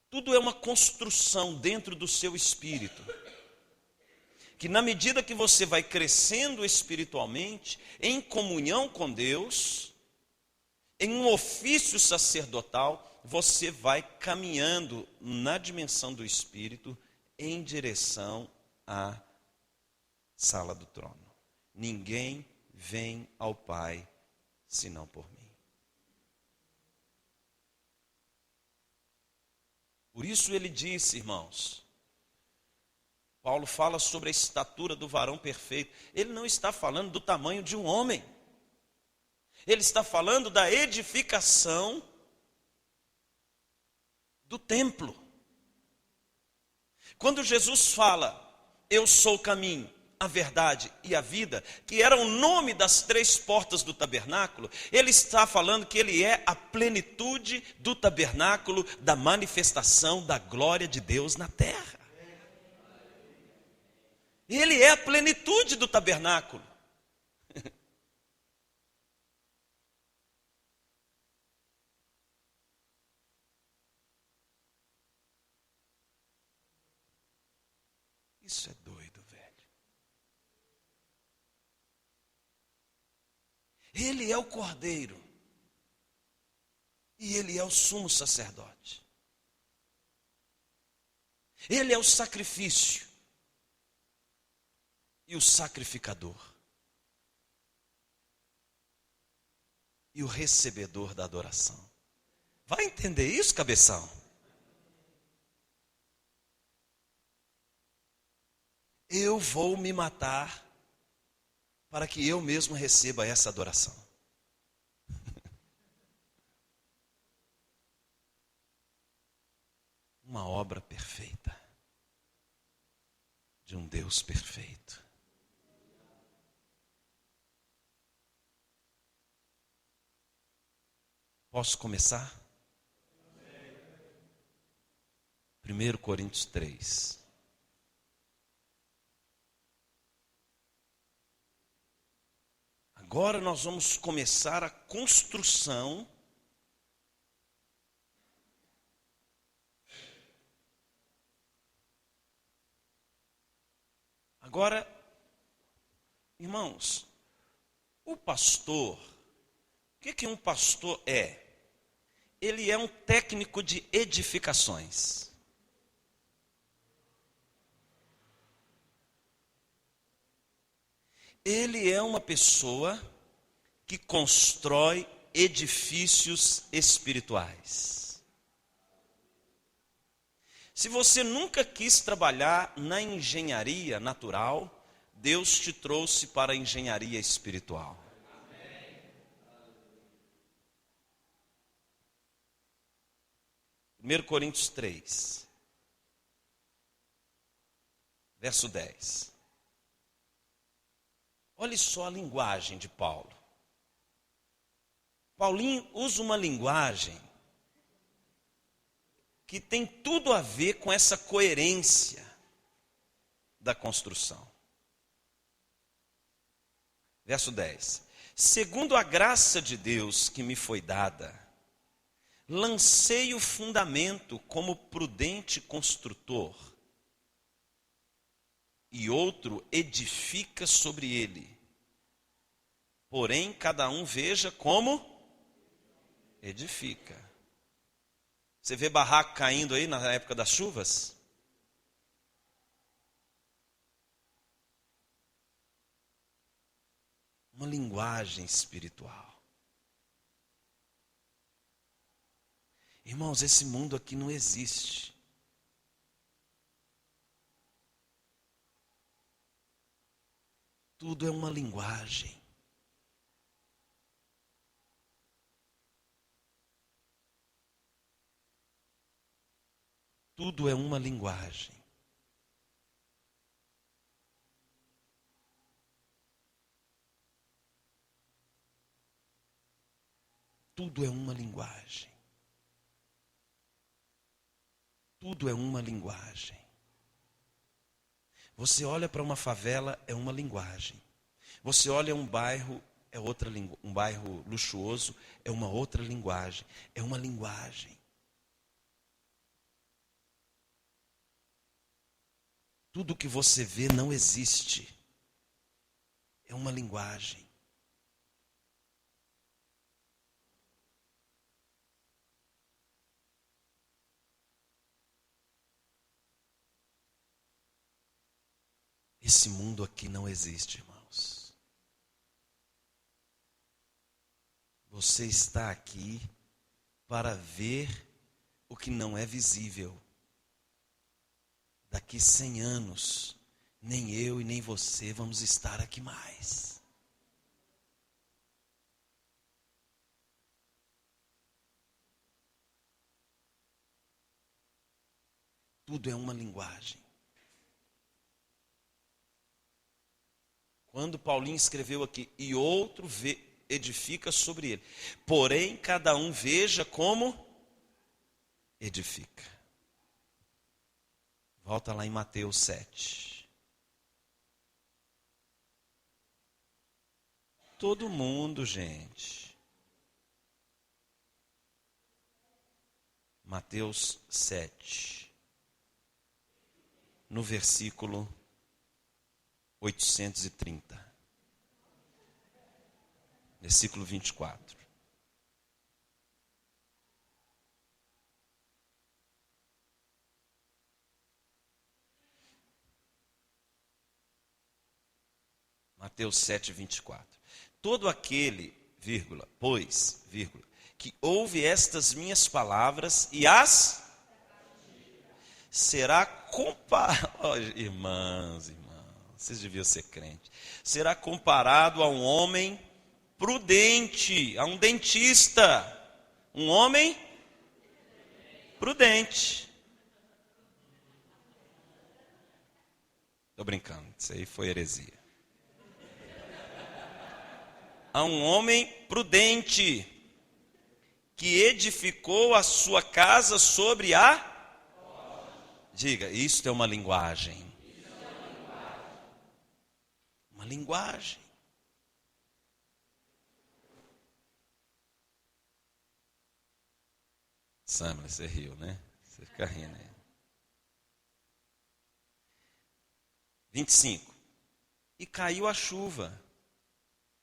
Speaker 1: Tudo é uma construção dentro do seu espírito, que na medida que você vai crescendo espiritualmente, em comunhão com Deus, em um ofício sacerdotal, você vai caminhando na dimensão do espírito em direção à sala do trono. Ninguém vem ao Pai senão por mim. Por isso ele disse, irmãos, Paulo fala sobre a estatura do varão perfeito. Ele não está falando do tamanho de um homem. Ele está falando da edificação do templo. Quando Jesus fala, eu sou o caminho, a verdade e a vida, que era o nome das 3 portas do tabernáculo, ele está falando que ele é a plenitude do tabernáculo, da manifestação da glória de Deus na terra. Ele é a plenitude do tabernáculo. Isso é doido, velho. Ele é o Cordeiro. E ele é o sumo sacerdote. Ele é o sacrifício e o sacrificador. E o recebedor da adoração. Vai entender isso, cabeção? Eu vou me matar para que eu mesmo receba essa adoração. Uma obra perfeita de um Deus perfeito. Posso começar? 1 Coríntios 3. Agora nós vamos começar a construção Agora, irmãos, o pastor, o que um pastor é? Ele é um técnico de edificações. Ele é uma pessoa que constrói edifícios espirituais. Se você nunca quis trabalhar na engenharia natural, Deus te trouxe para a engenharia espiritual. Amém. 1 Coríntios 3, verso 10. Olhe só a linguagem de Paulo. Paulinho usa uma linguagem que tem tudo a ver com essa coerência da construção. Verso 10. Segundo a graça de Deus que me foi dada, lancei o fundamento como prudente construtor, e outro edifica sobre ele. Porém, cada um veja como edifica. Você vê barraco caindo aí na época das chuvas? Uma linguagem espiritual. Irmãos, esse mundo aqui não existe. Tudo é uma linguagem. Tudo é uma linguagem. Tudo é uma linguagem. Tudo é uma linguagem. Você olha para uma favela, é uma linguagem. Você olha um bairro, é outra um bairro luxuoso, é uma outra linguagem. É uma linguagem. Tudo que você vê não existe. É uma linguagem. Esse mundo aqui não existe, irmãos. Você está aqui para ver o que não é visível. Daqui 100 anos, nem eu e nem você vamos estar aqui mais. Tudo é uma linguagem. Quando Paulinho escreveu aqui, e outro edifica sobre ele. Porém, cada um veja como edifica. Volta lá em Mateus 7. Todo mundo, gente. Mateus 7. No versículo 830. versículo 24. Mateus 7, 24. Todo aquele, vírgula, pois, vírgula, que ouve estas minhas palavras e as será comparado, oh, irmãs, vocês deviam ser crentes, será comparado a um homem prudente, a um dentista, um homem prudente. Estou brincando, isso aí foi heresia. A um homem prudente, que edificou a sua casa sobre a... Diga, isto é uma linguagem. Uma linguagem. Samla, você riu, né? Você fica rindo aí. 25. E caiu a chuva.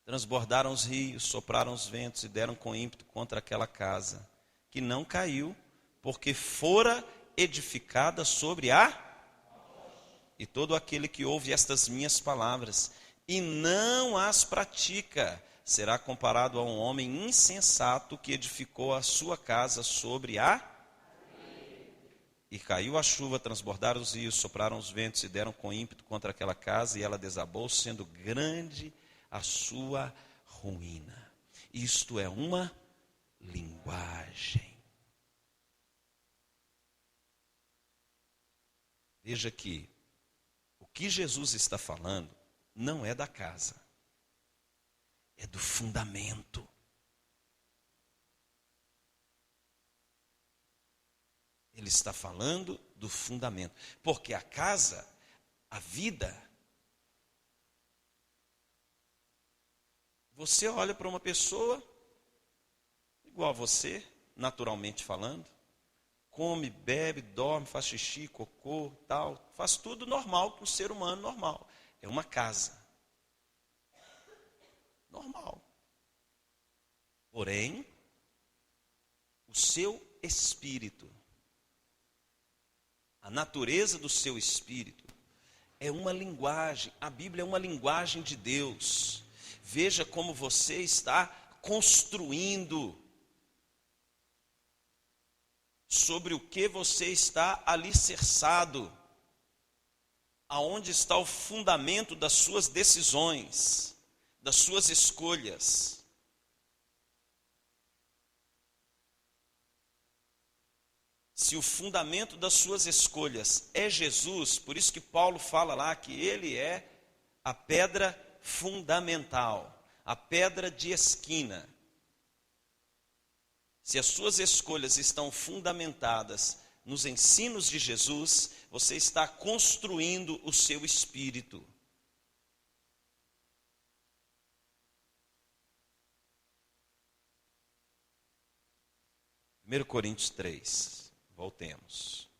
Speaker 1: Transbordaram os rios, sopraram os ventos e deram com ímpeto contra aquela casa, que não caiu, porque fora edificada sobre a... E todo aquele que ouve estas minhas palavras e não as pratica, será comparado a um homem insensato que edificou a sua casa sobre a... E caiu a chuva, transbordaram os rios, sopraram os ventos e deram com ímpeto contra aquela casa, e ela desabou, sendo grande a sua ruína. Isto é uma linguagem. Veja que o que Jesus está falando não é da casa, é do fundamento. Ele está falando do fundamento, porque a casa, a vida, você olha para uma pessoa igual a você, naturalmente falando, come, bebe, dorme, faz xixi, cocô, tal, faz tudo normal para um ser humano normal. É uma casa. Normal. Porém, o seu espírito, a natureza do seu espírito, é uma linguagem. A Bíblia é uma linguagem de Deus. Veja como você está construindo, sobre o que você está alicerçado, aonde está o fundamento das suas decisões, das suas escolhas. Se o fundamento das suas escolhas é Jesus, por isso que Paulo fala lá que ele é a pedra fundamental, a pedra de esquina. Se as suas escolhas estão fundamentadas nos ensinos de Jesus, você está construindo o seu espírito. Primeiro Coríntios 3, voltemos.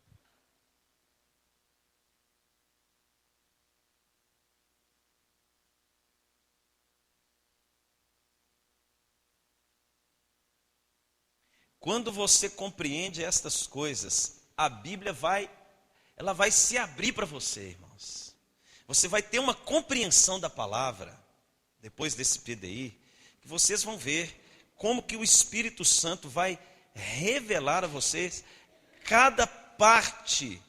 Speaker 1: Quando você compreende estas coisas, a Bíblia vai se abrir para você, irmãos. Você vai ter uma compreensão da palavra, depois desse PDI, que vocês vão ver como que o Espírito Santo vai revelar a vocês cada parte,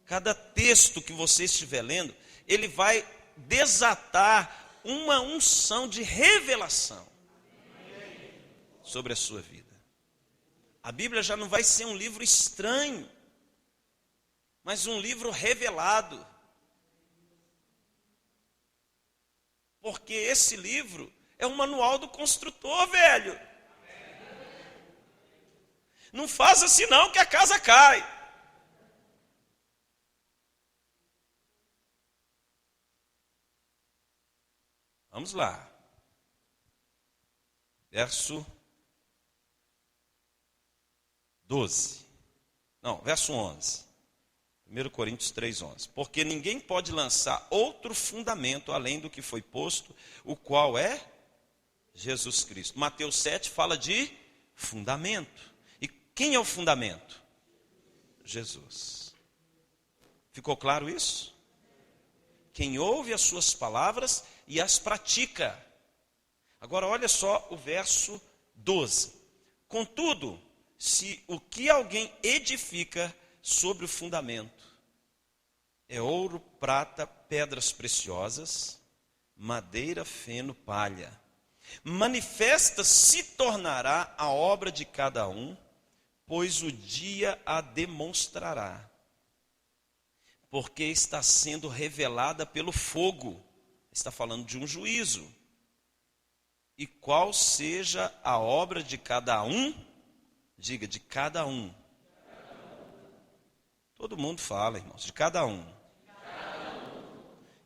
Speaker 1: cada texto que você estiver lendo, ele vai desatar uma unção de revelação sobre a sua vida. A Bíblia já não vai ser um livro estranho, mas um livro revelado. Porque esse livro é um manual do construtor, velho. Não faz assim não que a casa cai. Vamos lá. Verso 12. Não, verso 11. 1 Coríntios 3:11. Porque ninguém pode lançar outro fundamento além do que foi posto, o qual é Jesus Cristo. Mateus 7 fala de fundamento. E quem é o fundamento? Jesus. Ficou claro isso? Quem ouve as suas palavras e as pratica. Agora olha só o verso 12. Contudo, se o que alguém edifica sobre o fundamento é ouro, prata, pedras preciosas, madeira, feno, palha, manifesta se tornará a obra de cada um, pois o dia a demonstrará, porque está sendo revelada pelo fogo. Está falando de um juízo. E qual seja a obra de cada um? Diga, de cada um. Todo mundo fala, irmãos, de cada um.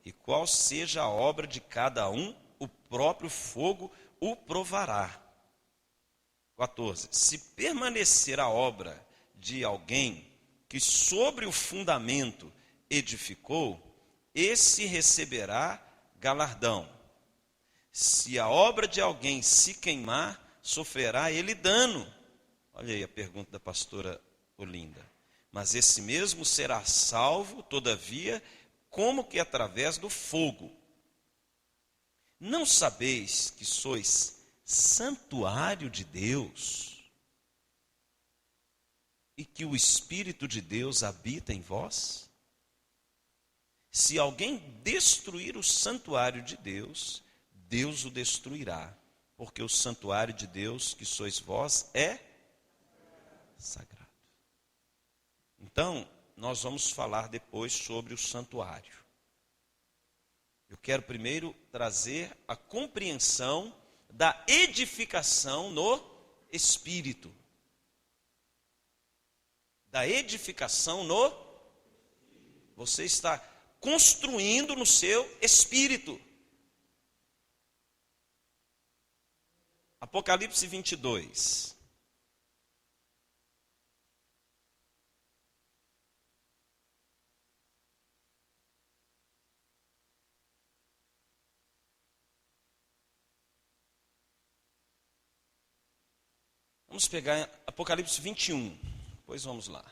Speaker 1: E qual seja a obra de cada um, o próprio fogo o provará. 14. Se permanecer a obra de alguém que sobre o fundamento edificou, esse receberá galardão. Se a obra de alguém se queimar, sofrerá ele dano. Olha aí a pergunta da pastora Olinda. Mas esse mesmo será salvo, todavia, como que através do fogo. Não sabeis que sois santuário de Deus e que o Espírito de Deus habita em vós? Se alguém destruir o santuário de Deus, Deus o destruirá, porque o santuário de Deus, que sois vós, é sagrado. Então, nós vamos falar depois sobre o santuário. Eu quero primeiro trazer a compreensão da edificação no Espírito. Da edificação no... Você está construindo no seu espírito. Apocalipse 22. Vamos pegar Apocalipse 21. Pois vamos lá.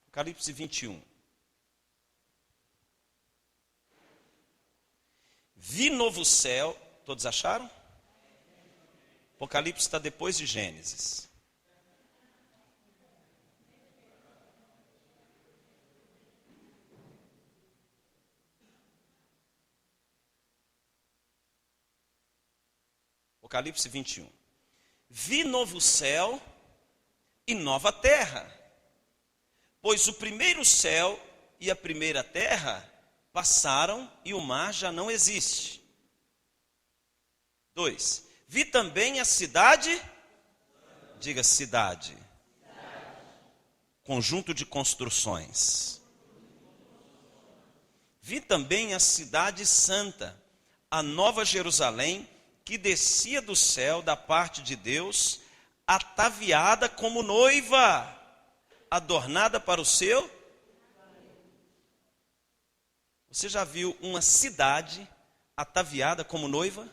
Speaker 1: Apocalipse 21. Vi novo céu. Todos acharam? Apocalipse está depois de Gênesis. Apocalipse 21. Vi novo céu e nova terra, pois o primeiro céu e a primeira terra passaram e o mar já não existe. 2. Vi também a cidade, diga cidade, conjunto de construções. Vi também a cidade santa, a nova Jerusalém, que descia do céu da parte de Deus, ataviada como noiva, adornada para o seu. Você já viu uma cidade ataviada como noiva?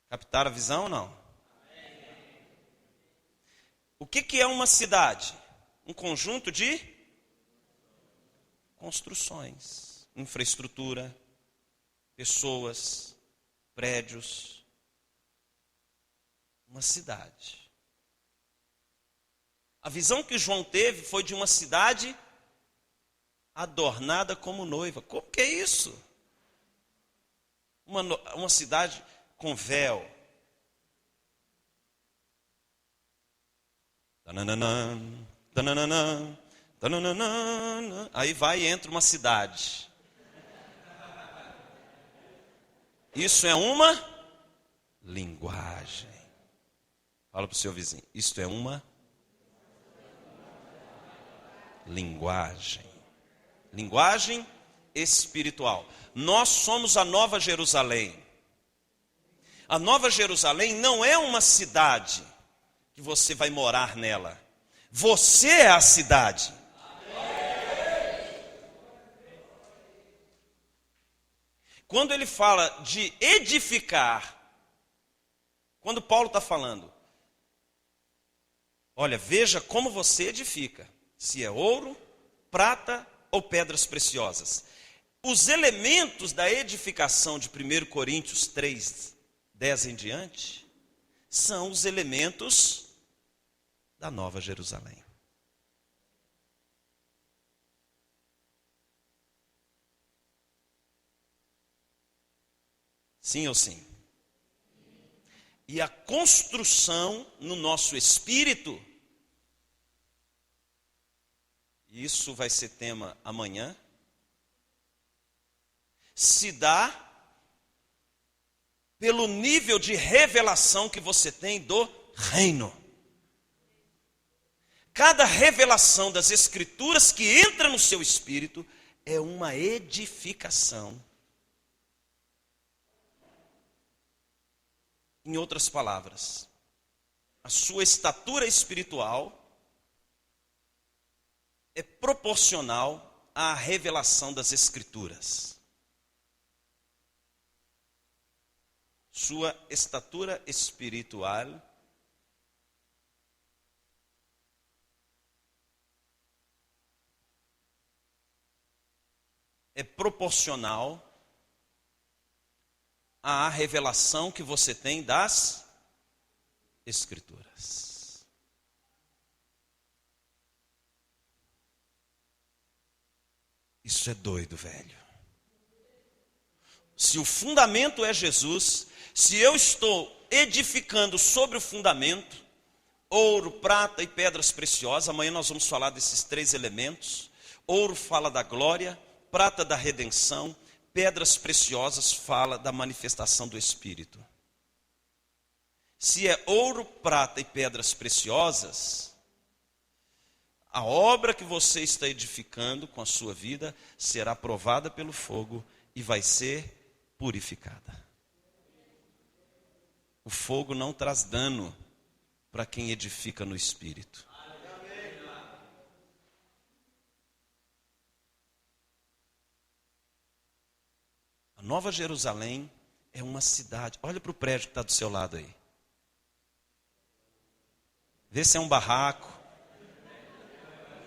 Speaker 1: Captaram a visão ou não? O que é uma cidade? Um conjunto de construções, infraestrutura, pessoas, prédios. Uma cidade. A visão que João teve foi de uma cidade adornada como noiva. Como que é isso? Uma cidade com véu. Tananana, tananana, tananana. Aí vai e entra uma cidade. Isso é uma linguagem. Fala para o seu vizinho. Isto é uma linguagem. Linguagem espiritual. Nós somos a Nova Jerusalém. A Nova Jerusalém não é uma cidade que você vai morar nela. Você é a cidade. Quando ele fala de edificar, quando Paulo está falando, olha, veja como você edifica, se é ouro, prata ou pedras preciosas. Os elementos da edificação de 1 Coríntios 3, 10 em diante, são os elementos da Nova Jerusalém. Sim ou sim? E a construção no nosso espírito, isso vai ser tema amanhã, se dá pelo nível de revelação que você tem do reino. Cada revelação das Escrituras que entra no seu espírito é uma edificação. Em outras palavras, a sua estatura espiritual é proporcional à revelação das Escrituras. Sua estatura espiritual é proporcional à revelação que você tem das Escrituras. Isso é doido, velho. Se o fundamento é Jesus, se eu estou edificando sobre o fundamento, ouro, prata e pedras preciosas, amanhã nós vamos falar desses 3 elementos. Ouro fala da glória, prata da redenção, pedras preciosas fala da manifestação do Espírito. Se é ouro, prata e pedras preciosas, a obra que você está edificando com a sua vida será provada pelo fogo e vai ser purificada. O fogo não traz dano para quem edifica no Espírito. A Nova Jerusalém é uma cidade. Olha para o prédio que está do seu lado aí. Vê se é um barraco.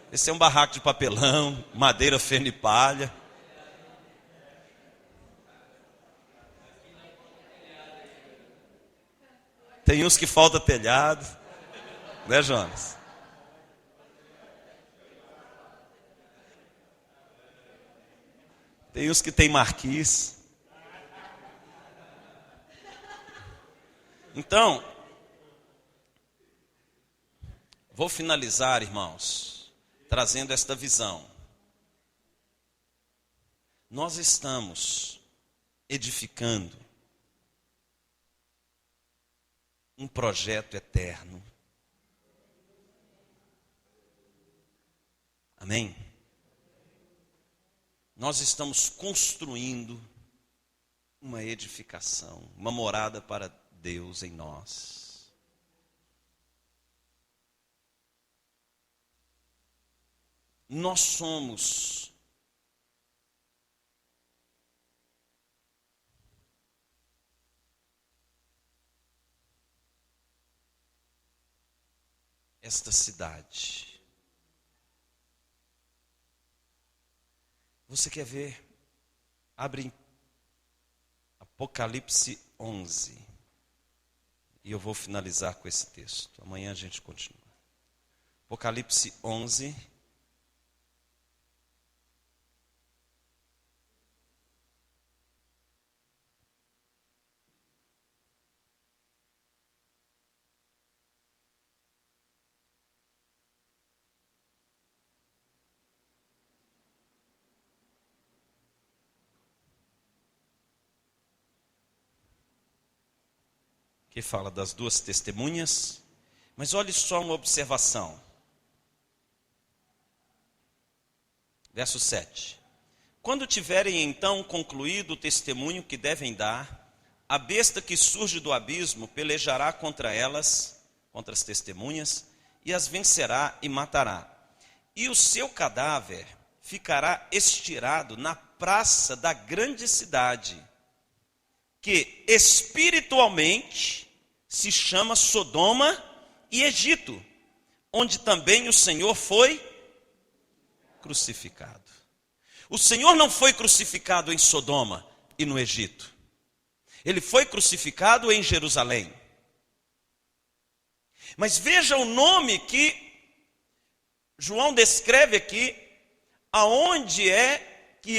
Speaker 1: Vê se é um barraco de papelão, madeira, feno e palha. Tem uns que falta telhado. Né, Jonas? Tem uns que tem marquise. Então, vou finalizar, irmãos, trazendo esta visão. Nós estamos edificando um projeto eterno. Amém? Nós estamos construindo uma edificação, uma morada para Deus em nós. Nós somos esta cidade. Você quer ver? Abre em Apocalipse 11. E eu vou finalizar com esse texto. Amanhã a gente continua. Apocalipse 11. Que fala das 2 testemunhas, mas olhe só uma observação. Verso 7. Quando tiverem então concluído o testemunho que devem dar, a besta que surge do abismo pelejará contra elas, contra as testemunhas, e as vencerá e matará. E o seu cadáver ficará estirado na praça da grande cidade, que espiritualmente se chama Sodoma e Egito, onde também o Senhor foi crucificado. O Senhor não foi crucificado em Sodoma e no Egito. Ele foi crucificado em Jerusalém. Mas veja o nome que João descreve aqui, aonde é que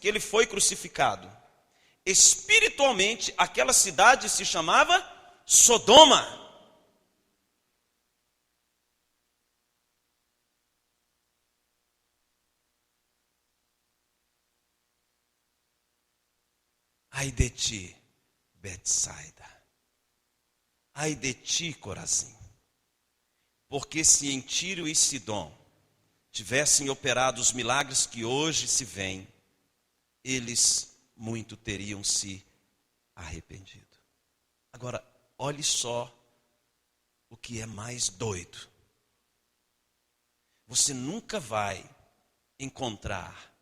Speaker 1: ele foi crucificado. Espiritualmente, aquela cidade se chamava Sodoma. Ai de ti, Betsaida. Ai de ti, Corazim. Porque se em Tiro e Sidom tivessem operado os milagres que hoje se veem, eles muito teriam se arrependido. Agora, olhe só o que é mais doido. Você nunca vai encontrar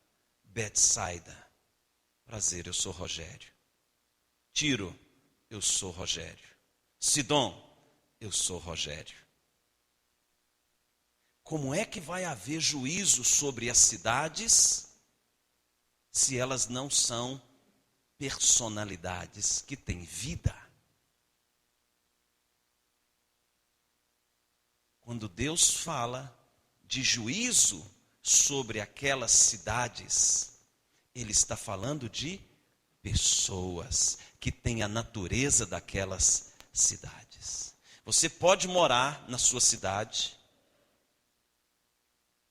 Speaker 1: Betsaida. Prazer, eu sou Rogério. Tiro, eu sou Rogério. Sidom, eu sou Rogério. Como é que vai haver juízo sobre as cidades se elas não são personalidades que têm vida? Quando Deus fala de juízo sobre aquelas cidades, Ele está falando de pessoas que têm a natureza daquelas cidades. Você pode morar na sua cidade,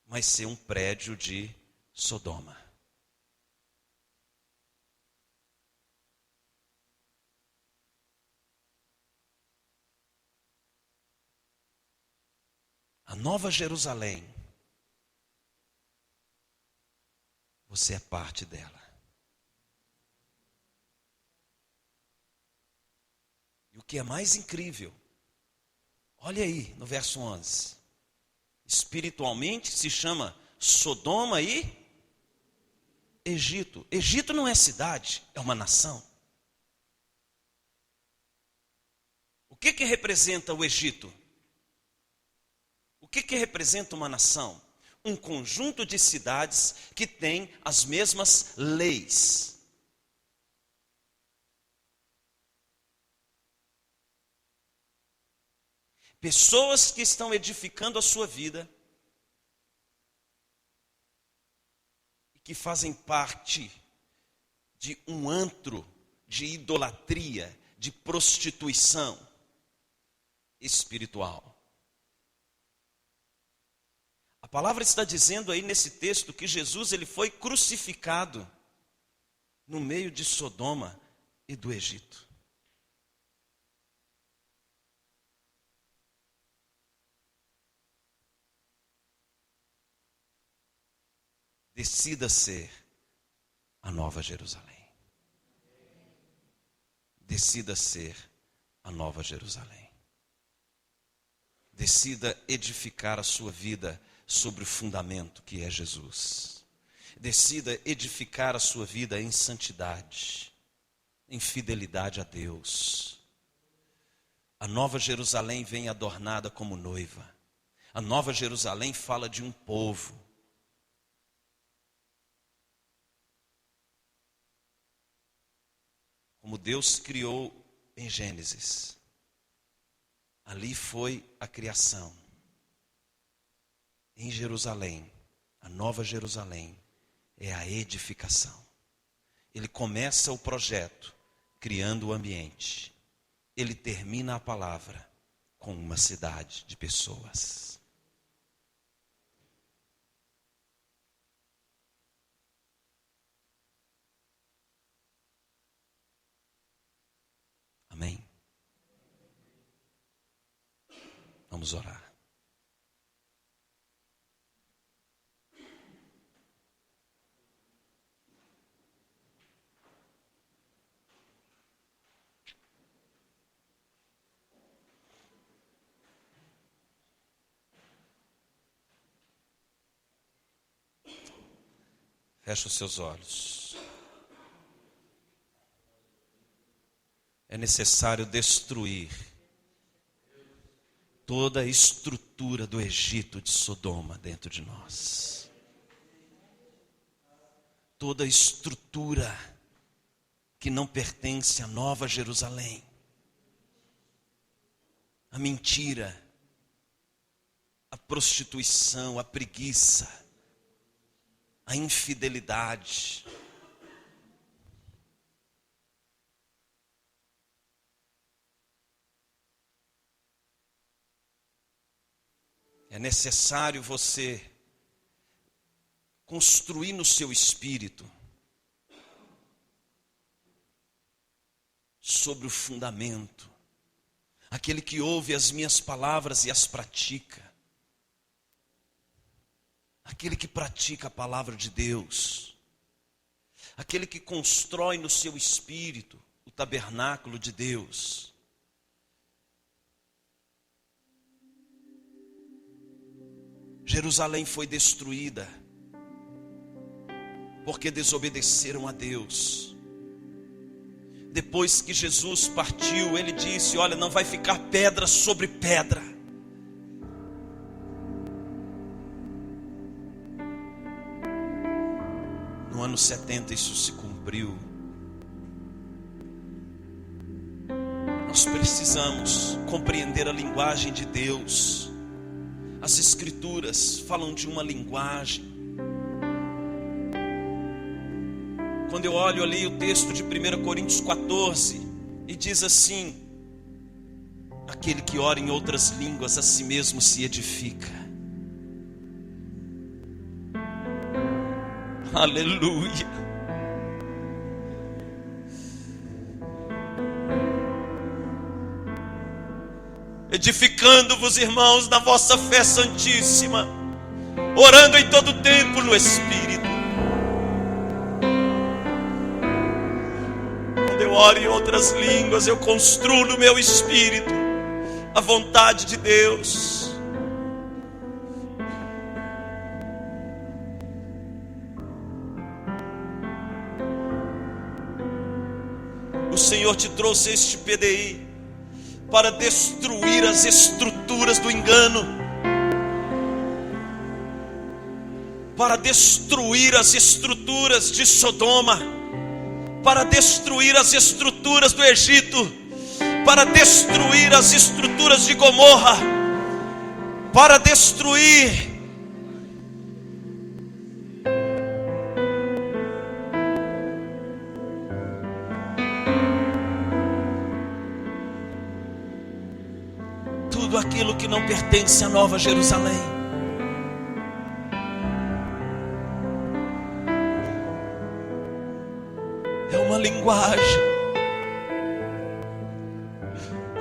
Speaker 1: mas ser um prédio de Sodoma. A Nova Jerusalém, você é parte dela. E o que é mais incrível, olha aí no verso 11. Espiritualmente se chama Sodoma e Egito. Egito não é cidade, é uma nação. O que representa o Egito? O que representa uma nação? Um conjunto de cidades que tem as mesmas leis. Pessoas que estão edificando a sua vida e que fazem parte de um antro de idolatria, de prostituição espiritual. A palavra está dizendo aí nesse texto que Jesus ele foi crucificado no meio de Sodoma e do Egito. Decida ser a Nova Jerusalém. Decida ser a Nova Jerusalém. Decida edificar a sua vida sobre o fundamento que é Jesus. Decida edificar a sua vida em santidade, em fidelidade a Deus. A Nova Jerusalém vem adornada como noiva. A Nova Jerusalém fala de um povo. Como Deus criou em Gênesis. Ali foi a criação. Em Jerusalém, a Nova Jerusalém é a edificação. Ele começa o projeto criando o ambiente. Ele termina a palavra com uma cidade de pessoas. Amém? Vamos orar. Feche os seus olhos. é necessário destruir toda a estrutura do Egito de Sodoma dentro de nós. Toda a estrutura que não pertence à Nova Jerusalém. A mentira, a prostituição, a preguiça, a infidelidade. É necessário você construir no seu espírito sobre o fundamento. Aquele que ouve as minhas palavras e as pratica. Aquele que pratica a palavra de Deus. Aquele que constrói no seu espírito o tabernáculo de Deus. Jerusalém foi destruída porque desobedeceram a Deus. Depois que Jesus partiu, ele disse: olha, não vai ficar pedra sobre pedra. No ano 70 isso se cumpriu. Nós precisamos compreender a linguagem de Deus. As Escrituras falam de uma linguagem. Quando eu olho ali o texto de 1 Coríntios 14, e diz assim: aquele que ora em outras línguas a si mesmo se edifica. Aleluia. Edificando-vos, irmãos, na vossa fé santíssima, orando em todo tempo no Espírito. Quando eu oro em outras línguas, eu construo no meu espírito a vontade de Deus. O Senhor te trouxe este PDI para destruir as estruturas do engano, para destruir as estruturas de Sodoma, para destruir as estruturas do Egito, para destruir as estruturas de Gomorra, para destruir tudo aquilo que não pertence à Nova Jerusalém. É uma linguagem.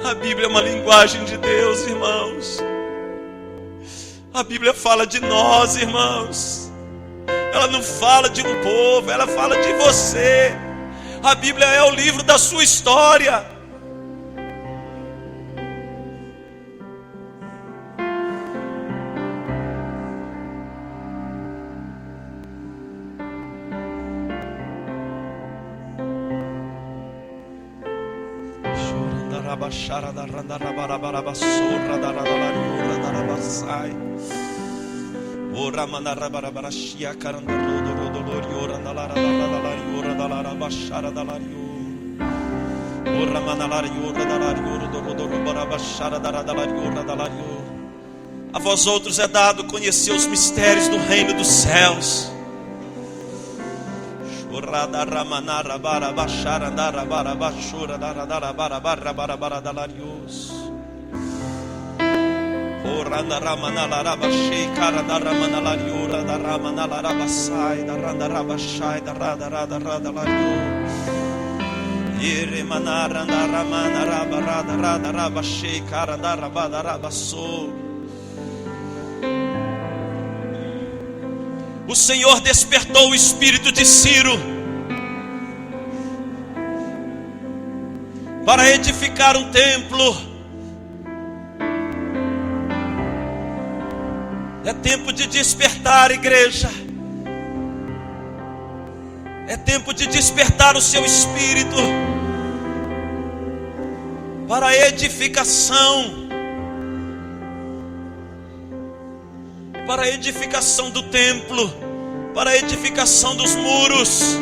Speaker 1: A Bíblia é uma linguagem de Deus, irmãos. A Bíblia fala de nós, irmãos. Ela não fala de um povo, ela fala de você. A Bíblia é o livro da sua história. A vós outros é dado conhecer os mistérios do reino dos céus. O Senhor despertou o espírito de Ciro para edificar um templo. É tempo de despertar, igreja. É tempo de despertar o seu espírito. para a edificação, para a edificação do templo, para a edificação dos muros.